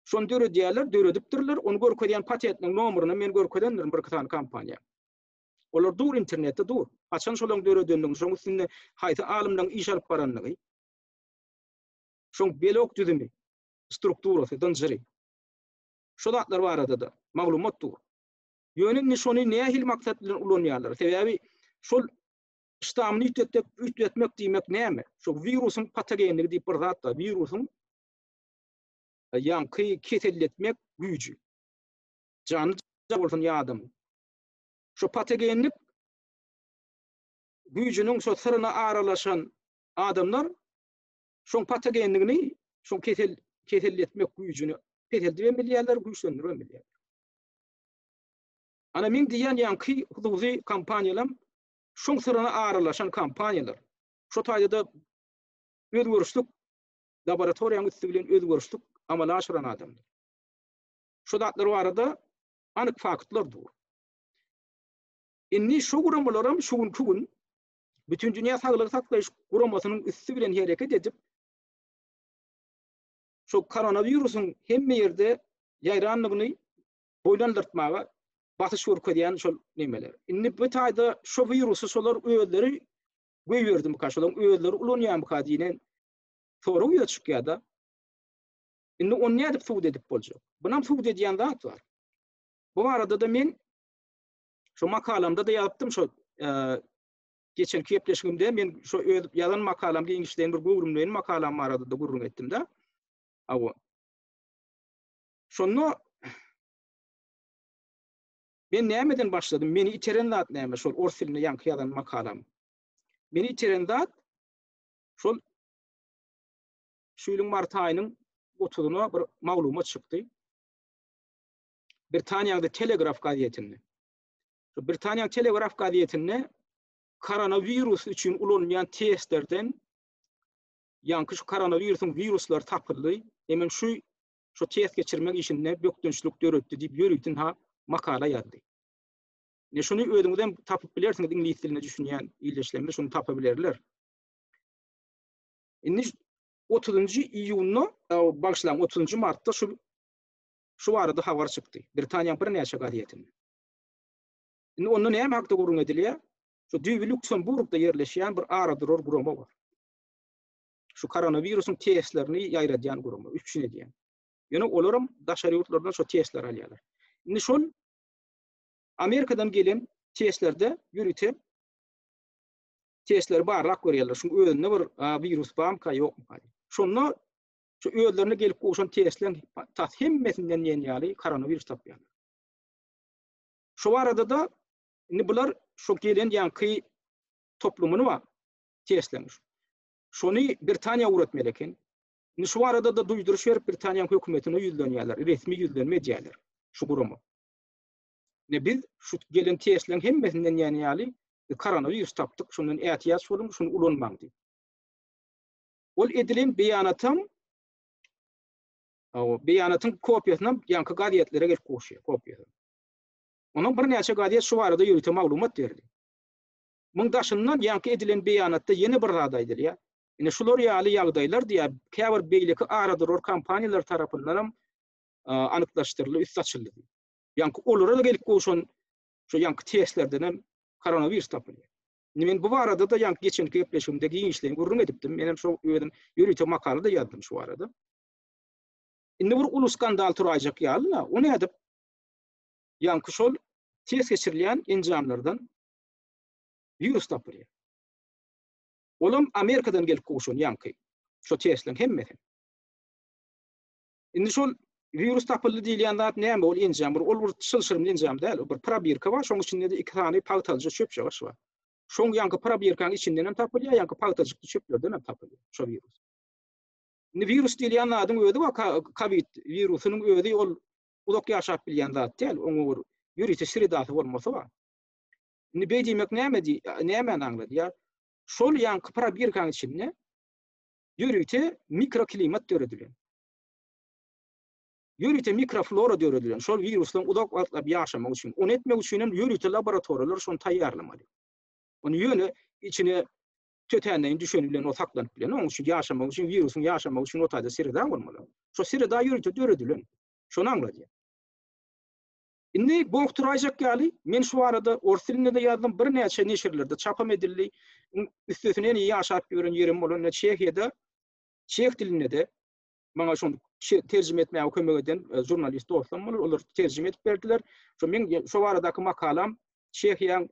Şonu döredipdirler, onu görkezýän patentiniň nomeryny men görkezendirim bir katan kampaniýa. Olar dur internetde dur. Açan şolaň döredendigini, şoň üstünde haýsy alymlaryň iş alyp baranlygy. Şoň belok düzümi, strukturasy, dynjyry. Şu zatlar barada da maglumat dur. Ýöne şonu nähil maksat bilen ulanýarlar. Sebebi şol iştamny ütletmek diýmek näme? Şu virusyň patogenligi diýip bir zat da virusyň ýa-ki keselletmek güýji. Jany bolsun ýa-adam. Şu patogenlik güýjüniň şu syryna aralaşan adamlar şoň patogenligini, şoň keselletmek güýjüni keseldiren bilýärler, güýçlendiren bilýärler. Ana men diýen ýa-ki hususy kampaniýalar şoň syryna aralaşan kampaniýalar. Şu taýda özgörüşlik laboratoriýaň üstü bilen özgörüşlik amal aşyran adamlar. Şu zatlar barada anyk faktlar dur. Inni şu guramalaram şugun bütün dünýä saglyk saklaýyş guramasynyň üstü bilen hereket edip şu koronavirusyň hemme ýerde ýaýranlygyny boýlandyrtmaga batyş görkezýän şol nemeler. Inni bu taýda şu virusy şolar özleri göýberdim kaşadan özleri ulanýan bu kadinen soru ýetişýärdi. Indi onu nädip suwd edip boljak? Bunam suwd edýän zat bar. Bu arada da men şu makalamda da ýazypdym şu geçen kepleşigimde men şu ýazan makalamda İngilizden bir gurrumlaýan makalam arada da gurrun etdim de. Awo. Şonu ben nämeden başladym? Meni içeren zat näme? Şol ors diline ýanky ýazan makalam. Meni içeren zat şol şuýlyň mart aýynyň 30-na bir maglumat çykdy. Britaniýada Telegraf gazetinde. Şu Britaniýa Telegraf gazetinde koronavirus üçin ulanýan testlerden ýanky şu koronavirusyň viruslar tapyldy. Hemen şu test geçirmek işinde bökdünçlük döretdi diýip ýörükden ha makala ýazdy. Ne şunu ödüňizden tapyp bilersiňiz ingliz diline düşünýän ýyleşlemde şunu tapabilirler. Indi 30 iyunna başlayan 30 martda şu arada habar çykdy. Britaniýa bir näçe gazetinde. Indi onu näme hakda gurrun edilýär? Şu Düwi Lüksemburgda ýerleşýän bir aradyror gurama bar. Şu koronavirusyň testlerini ýaýradýan gurama, üçin edýän. Ýöne olaram daşary ýurtlardan şu testler alýarlar. Indi şol Amerikadan gelen testlerde ýürütip testler barrak görýärler. Şu özünde bir virus barmka ýokmy? Şonu şu özlerine gelip goşan testler hemmesinden ýenýäli koronavirus tapýarlar. Şu arada da indi bular şu gelen ýanky toplumyny wa testlemiş. Şonu Britaniýa uratmaly eken. Indi şu arada da duýduruş berip Britaniýa hökümetine ýüzlenýärler, resmi ýüzlenme edýärler şu guramy. Ne biz şu gelen testlerin hemmesinden ýenýäli koronavirus tapdyk, şundan ätiyat bolun, şunu ulanmaň diýip. Ol edilen beýanatyň kopýasyny ýanky gazetlere gelip goşýar, kopýasy. Onuň bir näçe gazet şu arada ýürüte maglumat berdi. Muň daşyndan ýanky edilen beýanatda ýene bir zat aýdylýar. Ine şular ýaly ýagdaýlar diýip käbir beýleki aradyror kompaniýalar tarapyndan anyklaşdyrylýar, üst açyldy. Ýanky olara da gelip goşan şu ýanky testlerden koronavirus tapylýar. Men bu arada da ýanky geçen gepleşimdeki ýeňişleri gurrun edipdim. Menem şu öýden ýürüte makalada ýazdım şu arada. Indi bir ulus skandal turajak ýalyna, onu edip ýanky şol test geçirilýän enjamlardan virus tapylýar. Olam Amerikadan gelip goşan ýanky şu testlerin hemmesi. Indi şol virus tapyldy diýilýän zat näme? Ol enjam, ol bir çylşyrym enjam däl, bir probirka bar, şoň içinde de 2 tane pagtalja çöp ýaş bar. Şoň ýanky probirkaň içinden hem tapylýar, ýanky pagtaljykly çöplerden hem tapylýar şu virus. Indi virus diýilýän zatyň özi we Covid virusynyň özi ol uzak ýaşap bilýän zat däl, oňa ýürüte sirdaty bolmasa bar. Indi beýdimek näme aňladýar? Şol ýanky probirkaň içinde ýürüte mikroklimat döredilýär. Ýürüte mikroflora döredilýär. Şol virusdan uzak wagtlap ýaşamak üçin, onu etmek üçin hem ýürüte laboratoriýalar şonu taýýarlamaly. Onu ýöne içine tötänden düşünülen o saklanyp bilen, onuň üçin ýaşamak üçin, virusyň ýaşamak üçin otaýda sirda bolmaly. Şo sirda ýürüte döredilýär. Şonu aňladýar. Indi bu turajak ýaly, men şu arada ors dilinde de ýazdym, bir näçe neşirlerde çapam edildi. Üstesine ýaşap ýören ýerim bolan Çekiýada, Çek dilinde de maňa şonu terjime etmäge kömek eden jurnalist dostum bolar, olar terjime edip berdiler. Şu men şu aradaky makalam Çekiýanyň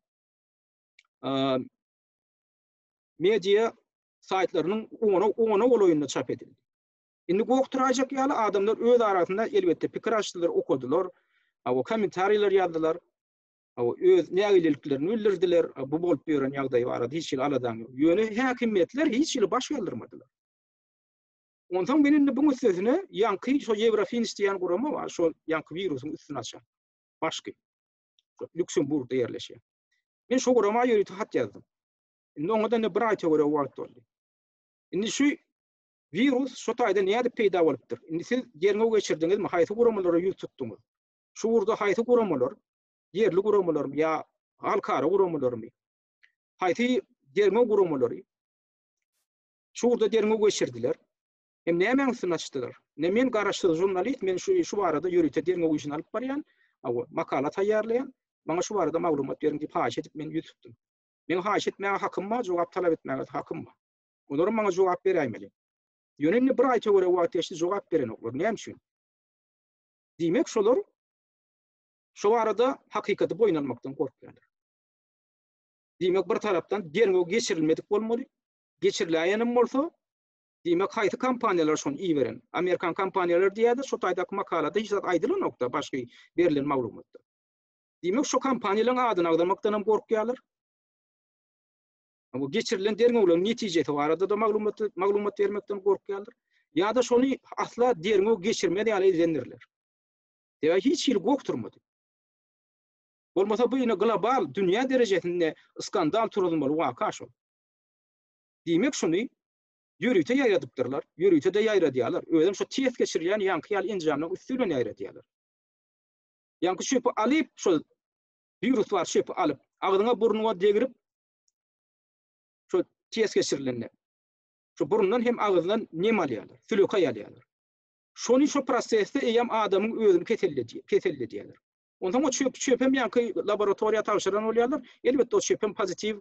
media saytlarynyň ona olaýynda çap edildi. Indi gokturajak ýaly adamlar öz arasynda elbetde pikir açdylar, okudylar, kommentariýlar ýazdylar, öz nägiliklerini bildirdiler. Bu bolup ýören ýagdaý barada hiç aladan ýok. Ýöne häkimetler hiç baş galdyrmadylar. Ondan menin bu sözüne ýanky şu Eurofins diýen gurama bar, şu ýanky virusyň üstüne açan. Başky. Lüksemburgda ýerleşýär. Men şu gurama ýürüte hat ýazdym. Indi oňadan bir aýta görä wagt boldy. Indi şu virus şu taýda näde peýda bolupdyr? Indi siz ýerine geçirdiňizmi? Haýsy guramalara ýüz tutdyňyz? Şu urda haýsy guramalar? Yerli guramalarmy ýa halkara guramalarmy? Haýsy ýerine guramalary? Şu urda ýerine geçirdiler. Hem näme üstüne açdylar? Ne men garaşdy jurnalist, men şu arada ýürüte ýerine geçin alyp barýan, makala taýýarlayan, maňa şu arada maglumat beriň diýip haýyş edip men ýüz tutdum. Men haýyş etmäge hakym bar, jogap talap etmäge hakym bar. Olar maňa jogap beräýmeli. Ýöneňni bir aýta göre wagt geçdi jogap beren oklar. Näme üçin? Diýmek şolar şu arada hakykaty boýnalmakdan gorkýarlar. Diýmek bir tarapdan derňe geçirilmedik bolmaly. Geçiriläýenim bolsa, diýmek haýsy kompaniýalar şonu iyi beren. Amerikan kompaniýalar diýýärdi, şu taýdaky makalada hiç aýdylan nokta başga berilen maglumatda. Diýmek şu kompaniýalaryň adyny agdarmakdan hem gorkýarlar. Bu geçirilen derňe ulan netijesi barada da maglumat bermekden gorkýarlar. Ya da şonu asla derňe geçirmedi ýaly izlenirler. Däwe hiç ýyl gokturmady. Bolmasa bu ýene global dünýä derejesinde skandal turulmaly waka şol. Diýmek şunu ýörüýte ýaýradypdyrlar, ýörüýte de ýaýradýarlar. Özüm şu test geçirilýän ýanky ýaly injamlaryň üstüne ýaýradýarlar. Ýanky şöpü alyp şol virus bar şöpü alyp agdyňa burnuňa degirip şu test geçirilende. Şu burundan hem agdyňdan nem alýarlar, sülöka ýalýarlar. Şonu şu prosesde eýem adamyň özüni keselledýärler. Ondan o çöpem ýanky laboratoriýa tapşyran bolýarlar. Elbetde o çöpem pozitiv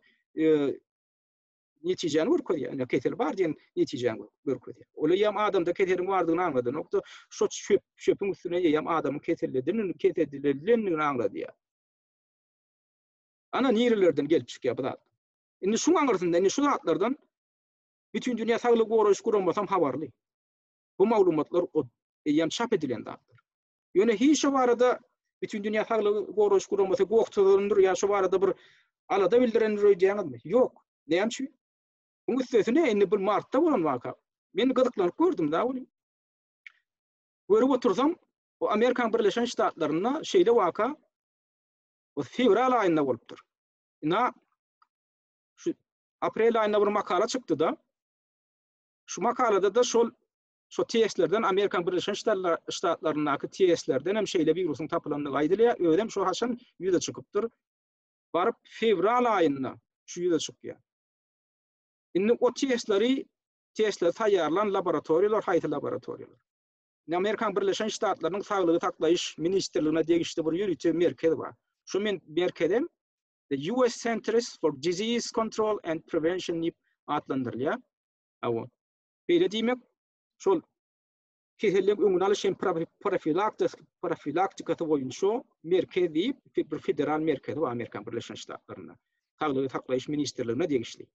netijeni görkezýär. Yani ketel bar diýen netijeni görkezýär. Ola ýam adamda ketelin bardygyny anlady. Nokta şu çöpüň üstüne ýam adamyň keselledilini anlady. Ana nirelerden gelip çykýar bu zat. Indi şuň aňyrsynda indi şu zatlardan bütün dünýä saglyk goraýyş guramasam habarly. Bu maglumatlar ýam çap edilen zatlar. Ýöne hiç şu barada bütün dünýä saglyk goraýyş guramasa gokturundur ýa şu barada bir alada bildirendir diýenmi? Ýok. Näme üçin? Bu üstesine indi bu martda bolan waka. Men gyzyklanyp gördüm da bunu. Görüp otursam o Amerikan Birleşen Ştatlaryna şeýle waka o fevral aýynda bolupdyr. Ina şu aprel aýynda bir makala çykdy da şu makalada da şu testlerden Amerikan Birleşen Ştatlarynyňky testlerden hem şeýle virusyň tapylandygy aýdylýar. Öýdem şu haçan ýüze çykypdyr. Baryp fevral aýynda şu ýüze çykýar. Indi o testler taýýarlan laboratoriýalar, haýsy laboratoriýalar. Amerikan Birleşen Ştatlarynyň Saglygy taklaýyş ministrligine degişli bir ýürüýte merkezi bar. Şu merkezem the US Centers for Disease Control and Prevention adlandyrylýar. Awa. Beýle diýmek, şol kesellik öňüne alyş hem profilaktika boýunça merkez diýip bir federal merkezi bar Amerikan Birleşen Ştatlaryna. Saglygy taklaýyş ministrligine degişli.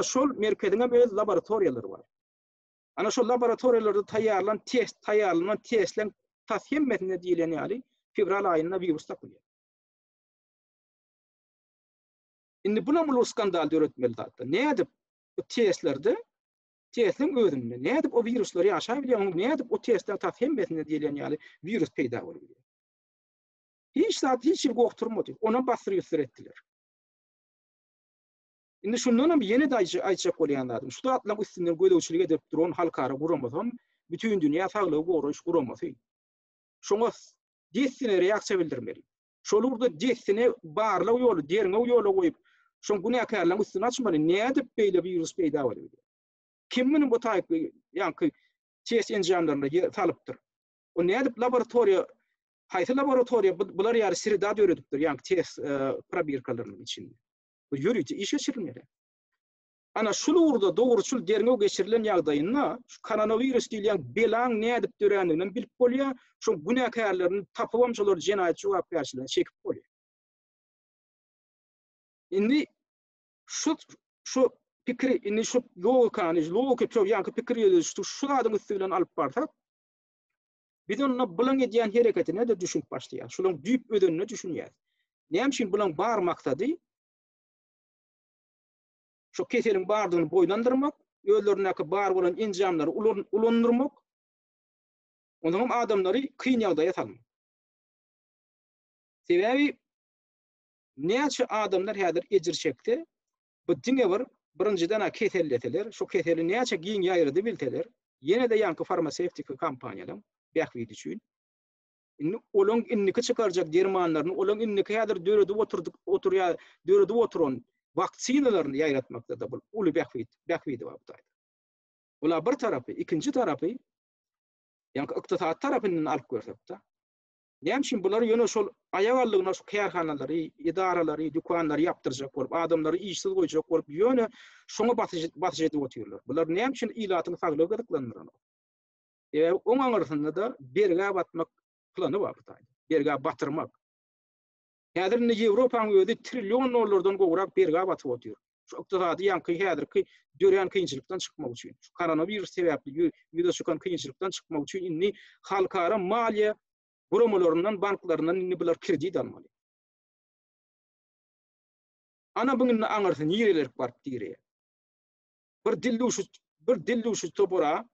Şol merkeziňe böyle laboratoriýalar bar. Ana şol laboratoriýalarda taýýarlanan testler tashymetine diýilen ýaly fevral aýynda virus tapylýar. Indi buna bu skandal döretmeli zatda. Nädip bu testlerde testin özünde nädip o viruslary ýaşaý bilýär, nädip o testler tashymetine diýilen ýaly virus peýda bolýar. Hiç gokturmady. Ona basyryp etdiler. Indi şundan hem ýene de aýtjak bolýanlar. Şu zatlaryň üstünden gödäwçilik edip duran halkara guramasam, bütün dünýä saglygy goraýyş guramasy. Şoňa destine reaksiýa bildirmeli. Şolurda destine barlaw ýoly, derňe ýola goýup, şoň günäkärlaryň üstüne açmaly. Nädip beýle virus peýda bolýar? Kimmiň bu taýpy ýanky test enjamlaryna salypdyr? O nädip laboratoriýa, haýsy laboratoriýa bular ýary sirda döredipdir, ýanky test probirkalarynyň içinde. Bu ýürüýte iş geçirilmeli. Ana şulurda dogruçul derňe geçirilen ýagdaýynda şu koronavirus diýilen belaň nädip dörenligini bilip bolýar, şu günäkärlerini tapypamçylar jenaýat jogapkärçiligiне çekip bolýar. Indi şu pikri, indi şu logika çok ýanky pikri şu adyň üstünden alyp barsak, biz onu bulan edýän hereketine de düşünüp başlaýar. Şolaryň düýp ödenine düşünýär. Näme üçin bulan bar maksady? Şu keselin bardygyny boýlandyrmak, öýlerindäki bar bolan enjamlary ulandyrmak, ondan adamlary kyn ýagdaýa salmak. Sebebi näçe adamlar häzir ejir çekdi, bu diňe birinjiden keselleteler, şu keseli näçe giň ýaýrady bilteler, ýene de ýanky farmasevtik kompaniýalar bähwidi üçin. Indi olaň inniki çykarjak dermanlaryny, olaň inniki häzir döredip oturan vaksinalaryny ýaýratmakda da bu uly bähwidi bar. Bular bir tarapy, ikinji tarapy ýanky ykdysat tarapyndan alyp görsek de, Näme bular ýöne şol aýagallygyna şu kärhanalary, idaralary, dükkanlary ýapdyrjak bolup, adamlary işsiz goýjak bolup, ýöne şoňa batyş edip oturýarlar. Bular näme üçin ilatyny saglyp gydyklandyrar? Oň aňyrsynda da berge batmak plany bar taýdy. Berge batyrmak. Häzir Ýewropaň özi trillion dollardan gowrak berge batyp oturýar. Şu ykdysady ýanky häzirki dören kynçylykdan çykmak üçin, şu koronawirus sebäpli ýüze çykan kynçylykdan çykmak üçin inni halkara maliýe guramalarından, banklarından inni bular kredit almaly. Ana buňun aňyrsyn ýereler barp diýer. Bir dilluşy topora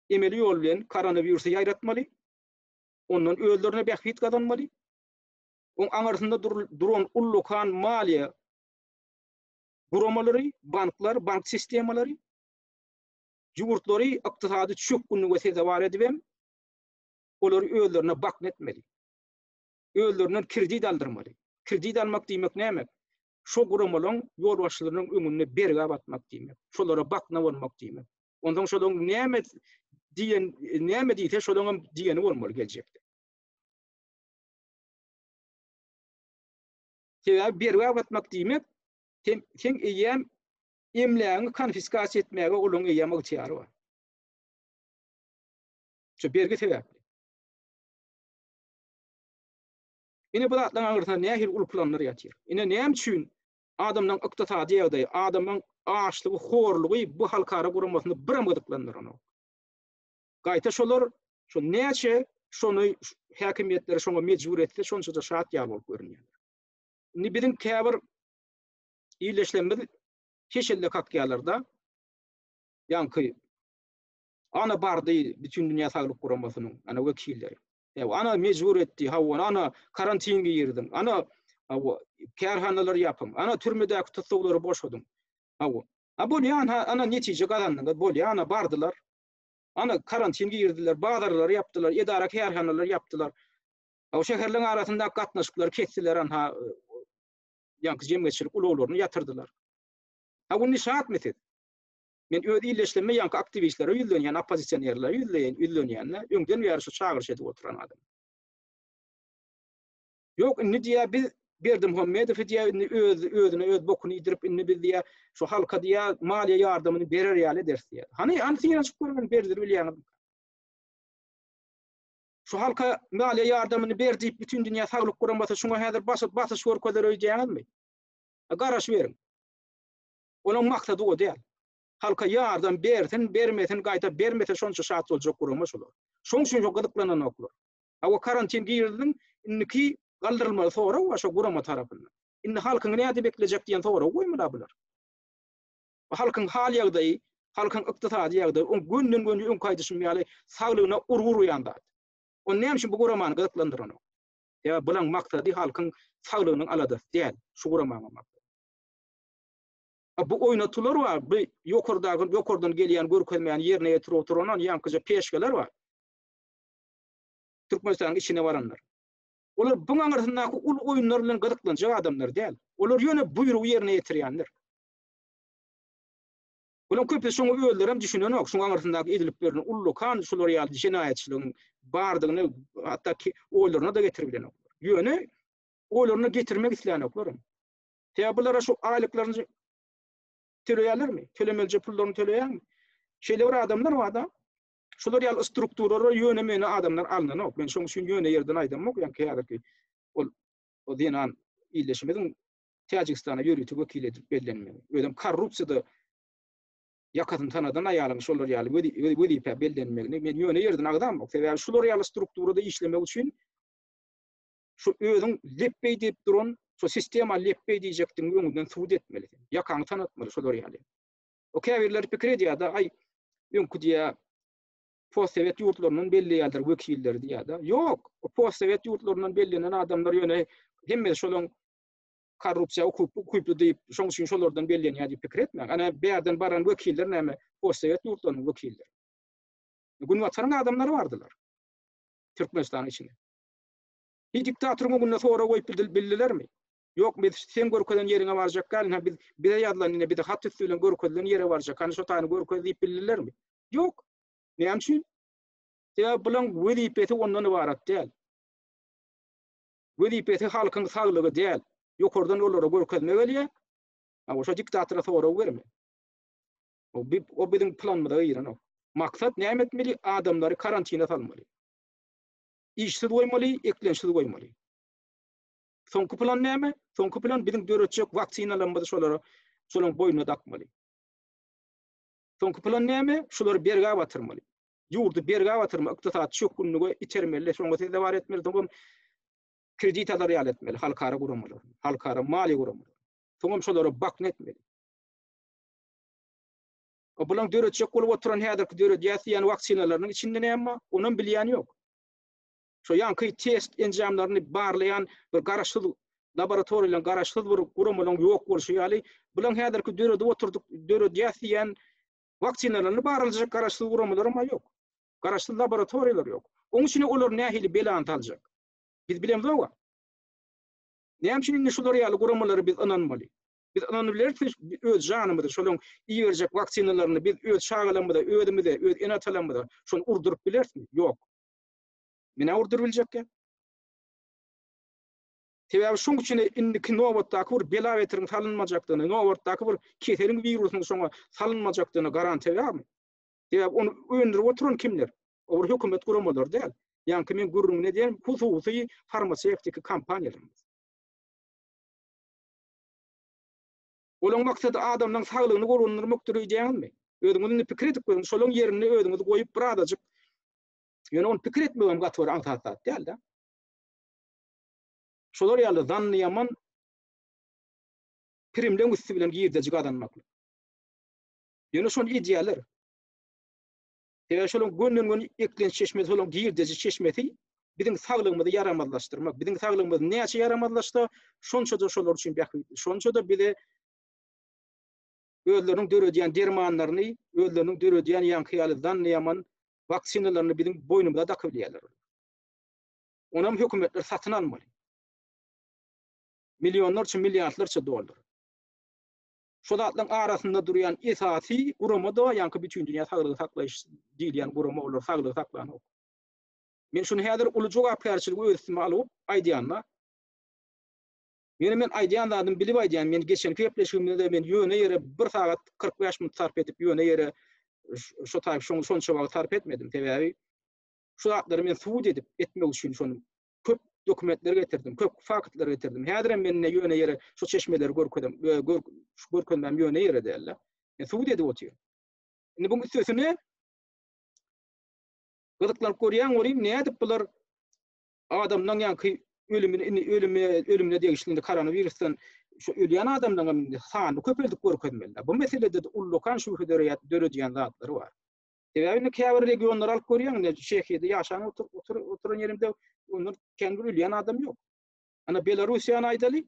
emeli ýol bilen koronavirusy ýaýratmaly. Ondan öldürne bähbit gazanmaly. Oň aňyrsynda duran ullukan maliýe guramalary, banklar, bank sistemalary, ýurtlary ykdysady çökgünlüge sebäp edibem, olar öldürne baknetmeli. Öldürne kredit aldyrmaly. Kredit almak diýmek näme? Şo guramalaryň ýol başçylarynyň öňüne berge batmak diýmek. Şolara bakna bolmak diýmek. Ondan şolaryň näme diýse şolaryň diýeni bolmaly geljekde. Sebäbi berge batmak diýmek sen eýem emläňi konfiskasiýa etmäge olaň eýem ygtyýary bar. Şu berge sebäpli. Ine bu atlaň aňyrsynda nähil ul planlar ýatyr. Ine näme üçin adamlaryň ykdysady ýagdaý, adamyň açlygy, horlugy bu halkara guramasyny biram gydyklandyran. Gaýta şolar, şu näçe şonu häkimetler şoňa mejbur etdi, şonça da şart ýaly bolup görünýär. Indi biziň käbir iýleşlenmeli keşelle kakýalarda ýanky ana bardy bütün dünýä saglyk guramasynyň ana wekilleri. Ana mejbur etdi, ana karantinge girdim, ana kärhanalar ýapym, ana türmedäki tutsaglary boşadym. Bu ana netije gazandylar, bolýa ana bardylar. Ana karantinge girdiler, bazarlar yapdylar, edara kärhanalar yapdylar. O şäherlerin arasynda gatnaşyklar ketdiler, ýanky jemgyýetçilik ulaglaryny ýatyrdylar. Bunu şart meted. Men öz iýleşlenme ýanky aktivistler, ýüzlenýän oppozisionerler, ýüzlenýänler, öňden bäri şu çagyryş edip oturan adam. Ýok, indi diýä biz berdim Muhammedow diýä özüne öz bokuny ýdirip indi biz diýä şu halka diýä maliýe ýardymyny berer ýaly dersiýär. Hani siňe çykyp görgen berdir bilýän. Şu halka maliýe ýardymyny berdi, bütün dünýä saglyk guramasy şoňa häzir basyş görkezler öýdýäňizmi? Garaş berin. Onun maksady o değil. Halka yardım bersin, bermesin, gaýta bermese şonça şart boljak guramas olar. Şoň üçin şo gydyklanan oklar. O karantin girdiň, inniki galdyrylmaly sonra o şo gurama tarapyndan. Indi halkyň näde beklejek diýen sonra goýmala bular. Halkyň hal ýagdaýy, halkyň ykdysady ýagdaýy, on günden güne ön kaýdyşmaly saglygyna urgur ýanda. O näme üçin bu guramany gydyklanan? Bulan maksady halkyň saglygynyň alada diýen, şu guramany maksady. Bu oýnatylar bar, bu ýokurdan gelýän görkezmeýän ýerine ýetirip oturanan ýankyja peşkeler bar. Türkmenistanyň içine baranlar. Olar buň aňyrsyndaky ul oýunlar bilen gydyklanjak adamlar däl. Olar ýöne buyruk ýerine ýetirýänler. Bulan köpüsi şoňa öldürem düşünen ok. Şoň aňyrsyndaky edilip berilen ullukan şolar ýaly jinayetçiligiň bardygyny hatda ki oýlaryna da getirbilen ok. Ýöne oýlaryna getirmek isleýän oklar. Bulara şu aýlyklaryny töleýärlermi? Tölemelje pullaryny töleýärmi? Şeýle bir adamlar bar da. Şolar ýaly strukturalary ýönemeni adamlar alnan ok. Men şoň üçin ýöne ýerden aýdym ok. Ýanky häzirki o dinan iýleşmediň Täjikistana ýöretip wekil edip bellenmeli. Ödem korrupsiýada ýakatyn tanadan aýalyň şolar ýaly wedipe bellenmeli. Men ýöne ýerden agdam ok. Sebäbi şolar ýaly strukturada işlemek üçin şu özüň leppeý diýip duran şu sistema leppeý diýjekdiň öňünden suwd etmeli. Ýakaňy tanatmaly şolar ýaly. O käbirler pikir edýär da, ay öňkü diýä postsovet ýurtlarynyň belli ýerler wekilleri diýär da. Ýok, o postsovet ýurtlarynyň bellenen adamlar ýöne hemme şolaň korrupsiýa okuply diýip şoň üçin şolardan bellenýär diýip pikir etmek. Ana bäderden baran wekiller näme? Postsovet ýurtlarynyň wekilleri. Gün watsaran adamlar bardylar. Türkmenistanyň içinde. Bir diktatörün gününe sonra goýup bildilermi? Ýok, biz sen görkezlen ýerine barjak galyn, biz bir ýadlan ine bir de hat üstülen görkezlen ýere barjak, hani şo taýny görkezleyip bildilermi? Ýok. Näme üçin? Sebäbi bulan wezipeti ondan ibarat däl. Wezipeti halkyň saglygy däl. Ýokardan olara görkezmek elýär. Oşa diktatora sowra berme. O biziň planymyza ýyran o. Maksat näme etmeli? Adamlary karantina salmaly. İşsiz goýmaly, eklensiz goýmaly. Soňky plan näme? Soňky plan biziň döretjek waksinalarymyzy şolaryň boýuna dakmaly. Soňky plan näme? Şolary berge batyrmaly. Ýurdy berge batyrma, ykdysat çökünlüge içermeli, şoňa tedabar etmeli, soňam kredit alary ýaly etmeli, halkara guramalar, halkara maliýe guramalar. Soňam şolary bakny etmeli. O bilen döretjek bolup oturan häzirki döret ýasyň waksinalarynyň içinde näme? Onuň bilýäni ýok. Şo ýanky test enjamlaryny barlayan bir garaşsyz laboratoriýalar garaşsyz bir guramalaryň ýok bolşy ýaly bilen häzirki dörede oturduk, döret ýasyň waksinalaryny baralajak garaşsyz guramalar ama ýok. Garaşsyz laboratoriýalar ýok. Onuň üçin olar nähili belant aljak. Biz bilemdi o. Näme üçin indi şolary ýaly guramalary biz ananmaly. Biz ananyplarys öz janymyzy şolaryň iý berjek waksinalaryny biz öz şagalarymyzda, özümizde, öz enatalarymyzda şonu urdurup bilersmi? Ýok. Mene urdurup biljekkä? Sebäbi şoň üçin indiki nowatdaky bir bela betiriň salynmajakdygyny, nowatdaky bir keseliň wirusyň şoňa salynmajakdygyny garantiýa bermi? Sebäbi onu öndürip oturan kimler? O bir hökümet guramalary däl. Ýani men gurrun ne diýerim? Hususy farmaseutik kampaniýalar. Olaň maksady adamlaryň saglygyny gorundirmekdir diýenmi? Özüňizi pikir edip goýun, şolaň ýerine özüňizi goýup bir adajyk ýöne onu pikir etmegem gatwar aňsatdat däl-de. Şolar ýaly zanny ýaman primden üstü bilen giýirdejik adammakly. Ýöne şonu idealer. Eger şolaň gönden eklen çeşmesi, şolaň giýirdejik çeşmesi biziň saglygymyzy yaramazlaşdyrmak, biziň saglygymyzy näçe yaramazlaşdy, şonça şolar üçin bähli. Şonça da bize özleriniň döredýän dermanlaryny, özleriniň döredýän ýanky zanny ýaman vaksinalaryny biziň boýnumyza dakyp bilýärler. Onam hökümetler satyn almaly. Milyonlarça, milliardlarça dollar. Şolatlaryň arasynda durýan esasy gurama da ýanky bütün dünýä saglygy saklaýyş diýilýän gurama olar, saglygy saklanan ok. Men şunu häzir uly jogapkärçiligi özüme alyp aýdýanma. Men aýdýanlardan bilip aýdýan, men geçen köpleşigimde men ýöne ýere 1 saat 45 minut sarf edip ýöne ýere şo taýp şonça wagt sarf etmedim. Sebäbi şu atlary men suwud edip etmek üçin şonu köp dokumentler getirdim, köp faktlar getirdim. Häzir men ýöne ýere şo çeşmeleri görkezmem ýöne ýere däl. Men suwud edip otýar. Indi bu sözüne gyzyklanıp görýän olayım, nädip bular adamdan ýanky ölümine degişliğinde koronavirüsten şu ölýän adamlaryň sany köpeldik görkezmeli. Bu meselede de ullukan şuhudary döredýän zatlary bar. Sebäbi käbir regionlar alyp görýän, şeýhede ýaşan oturan ýerimde onlar kendi ölýän adam ýok. Ana Belarusiýany aýdaly,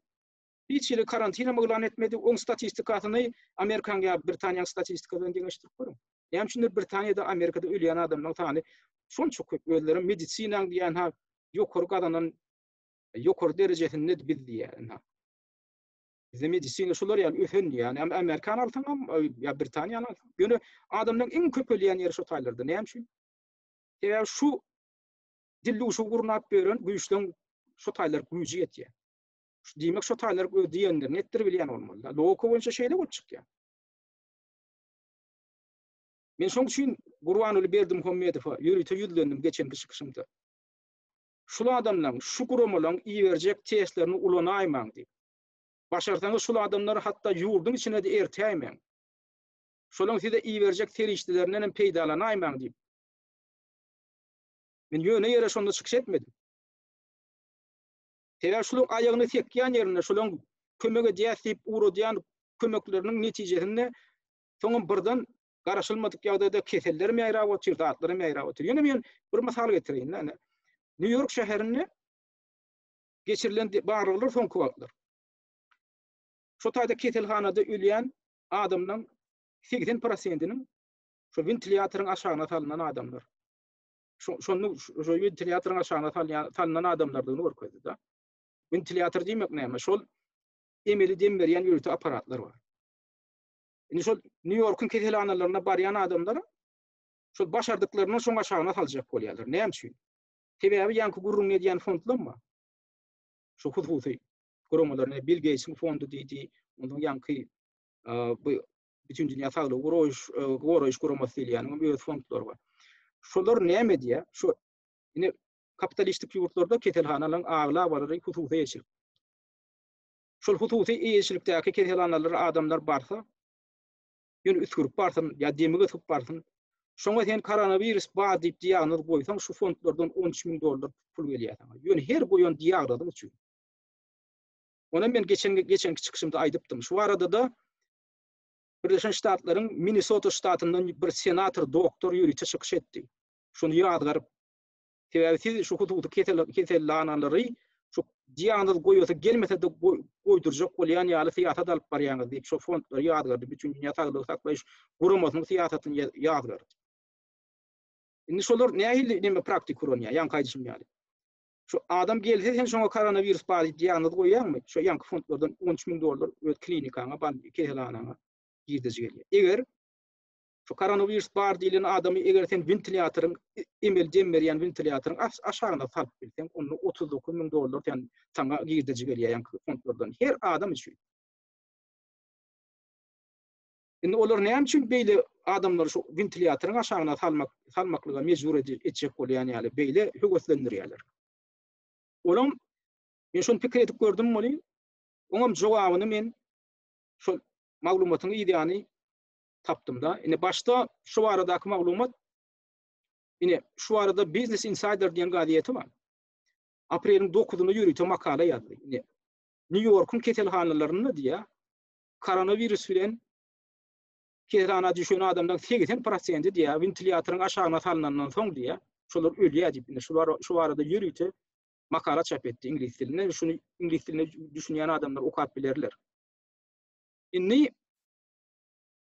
hiç ýyly karantina elan etmedi. Oň statistikasyny Amerikan ýa Britaniýa statistikasyny deňeşdirip görün. Näme üçindir Britaniýada, Amerikada ölýän adamlaryň sany şonça köp öldüren medisinaň diýen ha ýokary gadanan ýokary derejesinde biz diýen ha. Bizde medisina şolar ýaly öfen ýani Amerikan alsaň ýa Britaniýany alsaň. Ýöne adamlaryň iň köp ölýän ýeri şo taýlarda. Näme üçin? Eger şu dilli şu gurnap beren güýçden şo taýlar güýji ýetýär. Şu diýmek şo taýlar diýenler netdir bilýän bolmaly. Loko boýunça şeýle bolçykýar. Men şoň üçin Gurbanuly Berdimuhammedowa ýürüte ýüzlendim geçenki çykyşymda. Şul adamlaryň şu guramalaryň iý berjek testlerini ulana aýmaň diýip. Başarsaňyz şul adamlary hatda ýurduň içine de ertäýmeň. Şolaň size iý berjek terişlerinden peýdalana aýmaň diýip. Men ýöne ýere şonda çykyş etmedim. Sebäbi şulaň aýagyny tekýän ýerine şolaň kömege diýip uradýan kömekleriniň netijesinde soňam birden garaşylmadyk ýagdaýda keseller meýrap otyr, datlary meýrap otyr. Ýöne men bir mysal getireyim. New York şäherine geçirilen barlylar soňky wagtlar. Şo taýda keselhanada ölýän adamlaryň 80%-iniň şo ventilatorun aşağına salınan adamlar. Şu ventilatorun aşağına salınan adamlardygyny görkezdi da. Ventilator diýmek näme? Şol emeli dem berýän ýürütü aparatlar bar. Indi şol New York'un keselhanalaryna barýan adamlar şol başardyklaryny şoň aşağına saljak bolýarlar. Näme üçin? Sebäbi ýanky gurrun edýän fondlanma. şu hususi kurumalarına Bill Gates'in fondu diýdi, onun ýanky bu bütün dünya sağlık guruş kuruması ýani bu fondlar var. Şolar näme diýe? Şu ine kapitalistik ýurtlarda ketelhanalaryň agla barary hususi ýeşil. Şol hususi ýeşilikdäki ketelhanalar adamlar barsa, ýöne üskürüp barsyn, ýa demige tutup barsyn. Şoňa sen koronavirus bar diýip diýagnoz goýsaň, şu fondlardan $13.000 pul gelýär sana. Ýöne her goýan diýagnozy üçin. Ona men geçenki çıkışımda aýdypdym. Şu arada da Birleşen Ştatlaryň Minnesota ştatyndan bir senator doktor ýürüçi çykyş etdi. Şunu ýadgaryp, sebäbi şu hududy ketelhanalary şu diýagnoz goýýarsa gelmese de goýdurjak bolýan ýaly syýasat alyp barýaňyz diýip şu fondlar ýadgardy. Bütün dünýä saglyk saklaýyş gurumasynyň syýasatyny ýadgardy. Indi şolar näme praktik kuranýar, ýanky aýdyşym ýaly. Şu adam gelse sen şoňa koronavirus bar diýip diýagnoz goýýarmy? Şu ýanky fondlardan $13.000 öz klinikaňa, ketelhanaňa girdici gelýär. Eger şu koronavirus bar diýilen adamy eger sen ventilatorun emel demberýän ventilatorun aşagyna salyp bilsen, onu $39.000 ýani sana girdici gelýär ýanky fondlardan her adam üçin. Indi olar näme üçin beýle adamlar şu ventilatorun aşagyna salmaklyga mejbur etjek bolýan ýaly beýle höweslendirýärler. Olam men şonu pikir edip gördüm moly. Oňam jogabyny men şol maglumatyň ideýany tapdym da. Ine başta şu aradaky maglumat, ine şu arada Business Insider diýen gaziýeti bar. Apreliň 9-yna ýürüýte makala ýazdy. Ine New York'un ketelhanalaryny diýä, koronavirus bilen ketelhana düşen adamdan 80% diýä ventilatorun aşagyna salynandan soň diýä, şolar ölýär diýip, ine şu arada ýürüýte makala çap etdi ingliz diline. Şunu ingliz diline düşünýän adamlar okap bilerler. Indi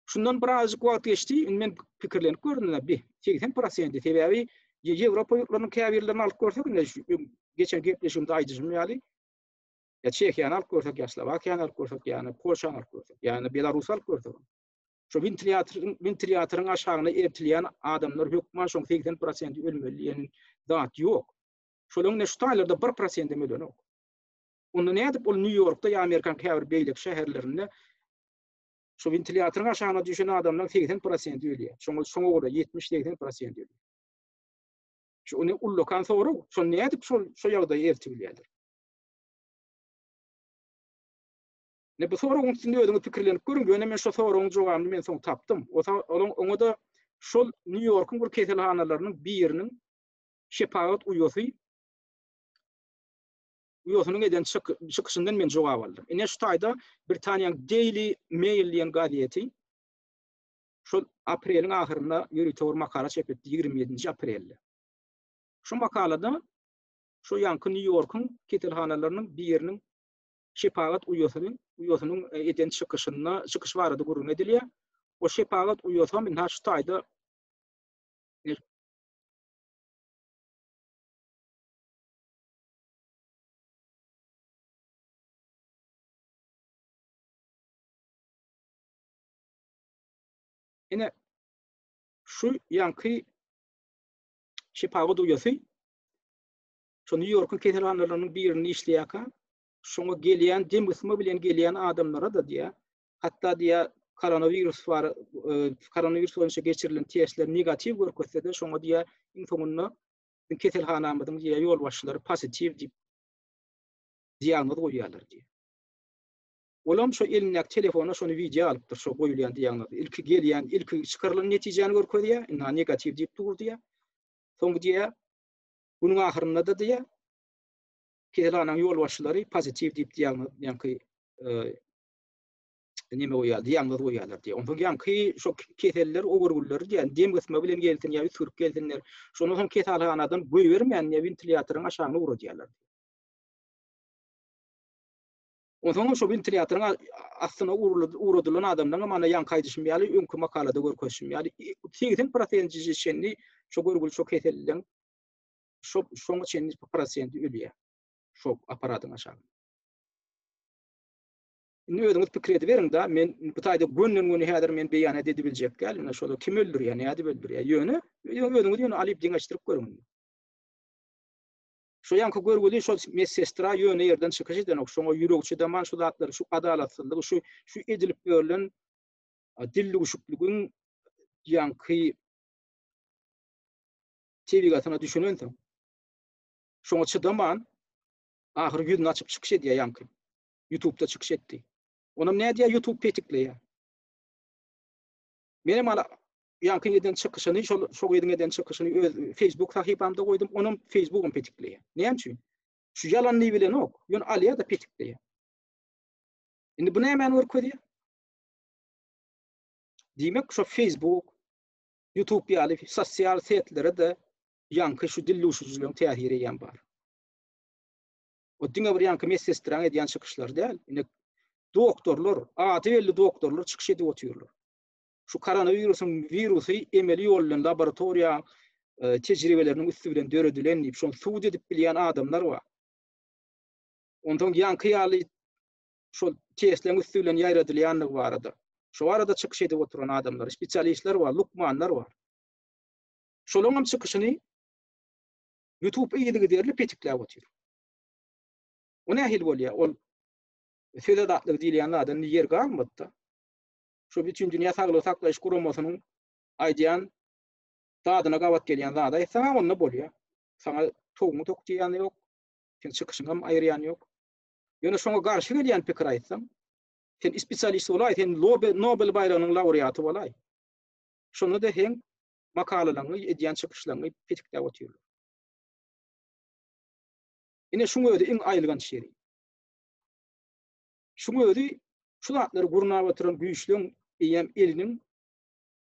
şundan birazcık wagt geçdi, men pikirlenip gördüm bi 80% sebäbi Ýewropa ýurtlarynyň käbirlerini alyp görsek, geçen gepleşimde aýdyjym ýaly. Ya Çekiýany alyp görsek, ýa Slowakiýany alyp görsek, ýani Polşany alyp görsek, ýani Belarus alyp görsek. Şu ventilatorun aşagyna ertilýän adamlar hökman şoň 80% ölmeli ýani zat ýok. Şolaryň neştaýlarda 1% ölmeli ýok. Onda näde bol New York'da ýa Amerikan käbir beýlik şäherlerinde şu ventilatorun aşagyna düşen adamlar 80% ölýär. Şoňa göre 70-80% ölýär. Şu onu ullokan sonra şol näde şol ýagdaý ertilýärler. Ne bu soruň üstünde özüňi pikirlenip görüň, ýöne men şu soruň jogabyny men soň tapdym. Oňa da şol New York'un bir ketelhanalarynyň biriniň şepagat uýosynyň eden çykyşyndan men jogap aldym. Ine şu taýda Britaniýanyň Daily Mail diýen gaziýeti şol apreliň ahyrynda ýürüýte bir makala çap etdi 27 aprelde. Şu makalada şu ýanky New York'un ketelhanalarynyň biriniň şepagat uýosynyň eden çykyş barady gurun edilýär. O şepagat uýosy men şu taýda ine şu ýanky şepagat uýosy şu New York'un ketelhanalarynyň birini işleýärkä, şoňa gelýän demismi bilen gelýän adamlara da diýä, hatda diýä koronavirus boýunça geçirilen testler negativ görkezse de şoňa diýä iň soňunda ketelhanamyzyň diýä ýolbaşçylary positiv diýip diýagnoz goýýarlar diýä. Olam şu elindäki telefona şonu video alypdyr, şu goýulýan diýagnoz. Ilki çykarylan netijeni görkezýär, negativ diýip durdy. Soňra diýä bunyň ahyrynda da diýä ketelhanaň ýolbaşçylary pozitiv diýip diýagnoz ýanky nime goýýar, diýagnoz goýýarlar diýä. Ondan ýanky şu keteller ogurguller diýen dem gysma bilen gelsin ýa sürüp gelsinler. Şonu soň ketelhanadan goýbermän ýa ventilatorun aşagyna ura diýerler. Ondan şu ventilatorun aslına uğradılan adamdan mana ýanky aýdyşym ýaly öňkü makalada görkezýär. Ýaly 80% jişenli şu görgül şu ketelden şoňa çenli prosent ölýär. Şu aparatyň aşagyna. Indi özüňiz pikir edip beriň da men bu taýda gönlüň häzir men beýan edip biljek gal, ina şoda kim öldürýär, näde öldürýär ýöne özüňiz ýöne alyp diňeşdirip görüň. Şo ýanky görgeli şol mesestra ýöne ýerden çykyş eden şoňa ýüregçi deman şu zatlar şu adalatsyzlygy şu edilip berilen dilli guşuklugyn ýanky tebigatyna düşünendim. Şoňa çydaman ahyr ýüzüni açyp çykyş edýär ýanky. YouTube'da çykyş etdi. Onam näde diýär YouTube petikleýär. Menem ala ýanky eden çykyşyny şol eden çykyşyny Facebook sahipamda goýdum, onam Facebook'um petikleýär. Näme üçin? Şu ýalanly bilen ok, ýöne alýa da petikleýär. Indi bu näme meni görkezýär? Diýmek şu Facebook, YouTube ýaly sosial setlere de ýanky şu dilli uşuzlygyň täsiri ýan bar. O diňe bir ýanky mesestirän edýän çykyşlar däl. Indi doktorlar, ady belli doktorlar çykyş edip oturýarlar. Şu koronavirusy emeli ýollan laboratoriýa tejribeleriniň üstü bilen döredilen diýip şonu suwd edip bilýän adamlar bar. Ondan ýanky ýaly şol testleň üstü bilen ýaýradylýanlygy barada. Şu arada çykyş edip oturan adamlar, spesialistler bar, lukmanlar bar. Şolaňam çykyşyny YouTube ýedigi derli petikläp oturýar. O nähil bolýar? Ol fedadatlyk diýilýän adam ýer galmady. Şu bütün dünýä saglyk saklaş guramasynyň aýdýan dadyna gawat gelýän zada sana onna bolýar. Sana toňu tok diýýän ýok. Sen çykyşyňam aýrýan ýok. Ýöne şoňa garşy gelýän pikir aýtsam, sen spesialist bolaý, sen Nobel baýragynyň laureaty bolaý. Şonu da hem makalalaryny edýän çykyşlaryny petikläp oturýar. Ine şuňa öýde iň aýlygan şeri. Şuňa öýde şu zatlary gurnap oturan güýçlüň eýem eliniň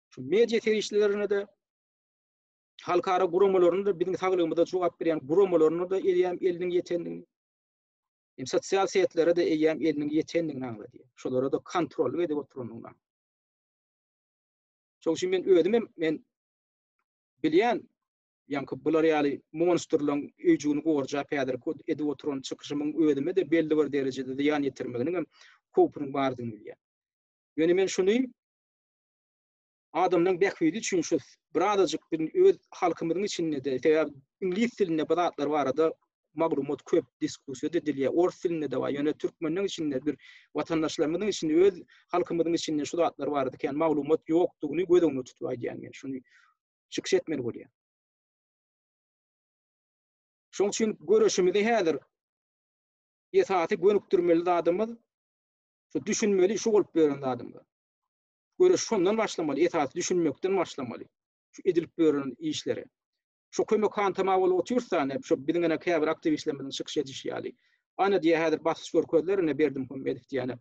şu media terişlerini de halkara gurumalaryny da biziň saglygymyzda jogap berýän gurumalaryny da eýem eliniň ýetendigini hem sosial setlere de eýem eliniň ýetendigini aňladyr. Şolara da kontrol edip oturanyňdan. Şoň üçin men bilýän ýanky bular ýaly monsterlaryň öýjüni gorja pädir edip oturan çykyşymyň öýdüme de belli bir derejede ýan ýetirmeginiň hem köpüniň bardygyny bilýän. Ýöne men şuny adamlaryň bähüdi üçin şu birazajyk bir öz halkymyzyň içinde de ingliz dilinde bazatlar barada maglumat köp diskussiýa edilýär. Ors dilinde de bar. Ýöne türkmeniň içinde bir watandaşlarymyzyň içinde öz halkymyzyň içinde şu zatlar barada eken maglumat ýokdugyny gözüňe tutup aýdýan men şuny çykyş etmeli bolýar. Şoň üçin göreşimizde häzir ýesaty gönükdirmeli adamyz şu düşünmeli şu bolup beren adamyz. Göreş şondan başlamaly, ýesaty düşünmekden başlamaly. Şu edilip beren işleri. Şu kömek kantama bolup otursa, şu biziňe käbir aktivistlerimiň çykyş edişi ýaly. Ana diýe häzir basyş görkezlerine berdim hem edip diýene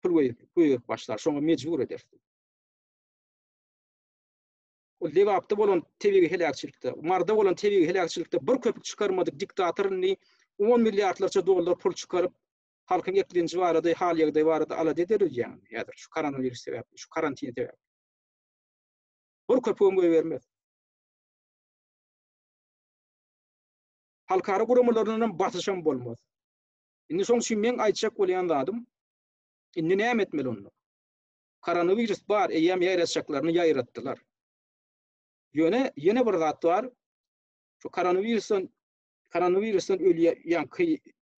pul goýup başlar, şoňa mejbur eder. O lewapda bolan tebigi helakçylykda, marda bolan tebigi helakçylykda bir köpük çykarmadyk diktatorny 10 milliardlarça dollar pul çykaryp halkyň eklenji barada, hal ýagdaý barada ala dederýän. Ýa-da şu koronavirus sebäpli, şu karantin sebäpli. Bir köpüň goý bermez. Halkara gurumalarynyň basyşam bolmaz. Indi soň şu men aýtjak bolýan zadym, indi näme etmeli onu? Koronavirus bar, eýem ýaýratjaklaryny ýaýratdylar. Ýöne bir zat bar. Şu koronavirusdan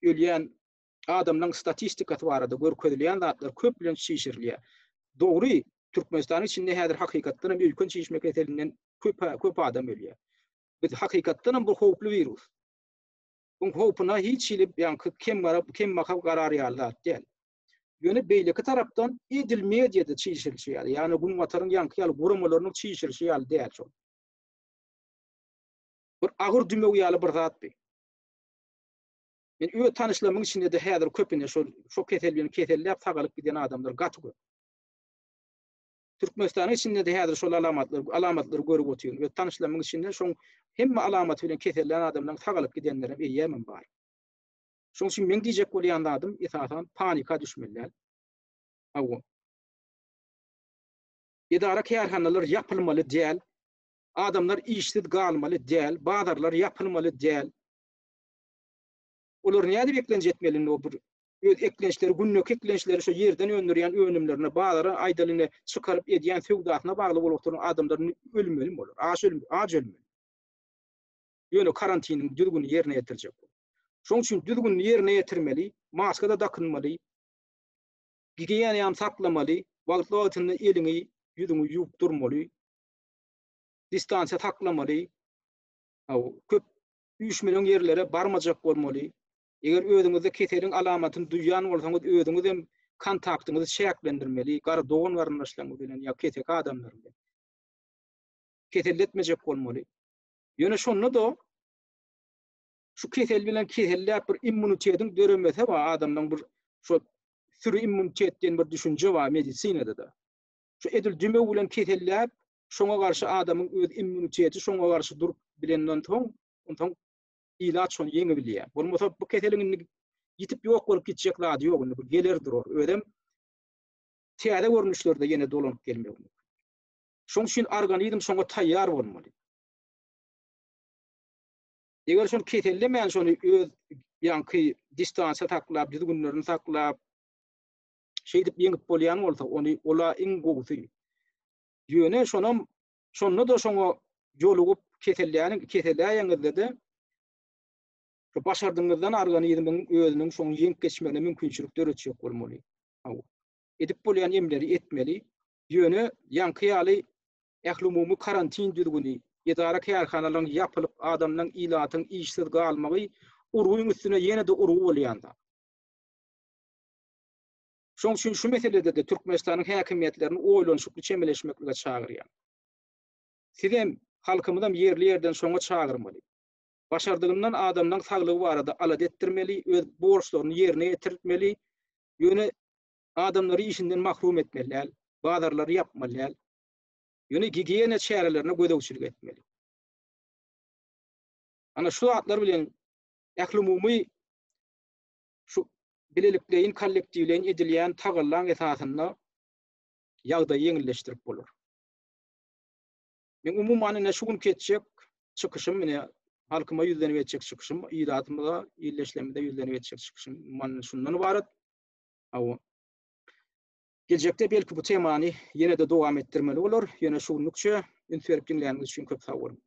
ölýän adamlaryň statistikasy barada görkezilýän zatlar köp bilen şişirilýär. Dogry, Türkmenistanyň içinde häzir hakykatdan hem ülken şişmek etelinden köp adam ölýär. Bu hakykatdan bu howply virus. Bu howpuna hiç ilip ýanky kim makab garar ýaldy däl. Ýöne beýleki tarapdan edil mediada şişirilýär. Ýani bu wataryň ýanky ýaly gurumalarynyň şişirilýär ýaly däl şol. Bir agyr dümek ýaly bir zat bi. Men öýe tanışlamyň içinde de häzir köpüne şo keselläp sagalyp giden adamlar gaty köp. Türkmenistanyň içinde de häzir şol alamatlary görüp oturýar. Öýe tanışlamyň içinde şoň hemme alamaty bilen kesellän adamlaryň sagalyp gidenlere eýämen bar. Şoň üçin men diýjek bolýan adam esasan panika düşmelär. Awo. Edara kärhanalar ýapylmaly däl. Adamlar işsiz galmaly däl, bazarlar ýapylmaly däl. Olar näde beklenji etmeli o bir öz eklençleri, günlük eklençleri şu ýerden öndürýän önümlerine, bazara aýdalyny çykaryp edýän söwdasyna bagly bolup oturan adamlaryň ölmeli bolar. Aç ölmeli. ýöne karantinin düzgün ýerine ýetirjek. Şoň üçin düzgün ýerine ýetirmeli, maska da takynmaly, gigiýanyam saklamaly, wagtly eliňi, ýüzüňi ýuwup durmaly, distansiýa taklamaly, köp üýşmeliň ýerlere barmajak bolmaly. Eger özüňizde keseliň alamatyny duýýan bolsaňyz özüňiz hem kontaktyňyzy şäklendirmeli, gara dogan garyndaşlaryňyz bilen ýa kesek adamlar bilen. Keselletmejek bolmaly. Ýöne şonu da şu kesel bilen kesellap bir immunitetiň döremese we adamdan bir şu sürü immunitet diýen bir düşünje bar medisinada da. Şu edil düme bilen kesellap şoňa garşy adamyň öz immuniteti şoňa garşy durup bilenden soň ilaç şonu ýeňe bilýär. Bolmasa bu keseliň ýitip ýok bolup gitjek zady ýok, bu geler durur. Ödem täze görnüşlerde ýene dolanyp gelmek. Şoň üçin organizm şoňa taýýar bolmaly. Eger şonu kesellemeýän şonu öz ýanky distansiýa taklap, düzgünlerini taklap, şeýdip ýeňip bolýan bolsa, ony ola iň gowsy. Ýöne şonu da şoňa ýolugup keselläýäňizde de şu başardyňyzdan organizmiň özüniň şoň ýeňip geçmegine mümkinçilik döretjek bolmaly. Edip bolýan emleri etmeli. Ýöne ýanky ýaly ählumumy karantin düzgüni, idara kärhanalaryň ýapylyp adamlaryň ilatyň işsiz galmagy urguň üstüne ýene de urgu bolýanda. Şoň üçin şu meselede de Türkmenistanyň häkimetlerini oýlanşykly çemeleşmeklige çagyrýar. Siz hem halkymyzdan ýerli ýerden şoňa çagyrmaly. Başardygyndan adamlaryň saglygy barada alat etdirmeli, öz borçlaryny ýerine ýetirmeli, ýöne adamlary işinden mahrum etmeli, bazarlary ýapmaly. Ýöne gigiýene çärelerine gödäwçilik etmeli. Ana şu atlar bilen ählumumy şu bilelikleýin kollektiwleýin edilýän tagallan esasynda ýagdaý ýeňilleşdirip bolar. Men umumyň näme şu gün ketjek çykyşym mene halkyma ýüzlenip etjek çykyşym, ýyratymda, ýerleşlemede ýüzlenip etjek çykyşym man şundan ibaret. Gelecekde belki bu temany ýene de dowam etdirmeli bolar. Ýene şu nukça üns berip dinleýäniňiz üçin köp sag bolun.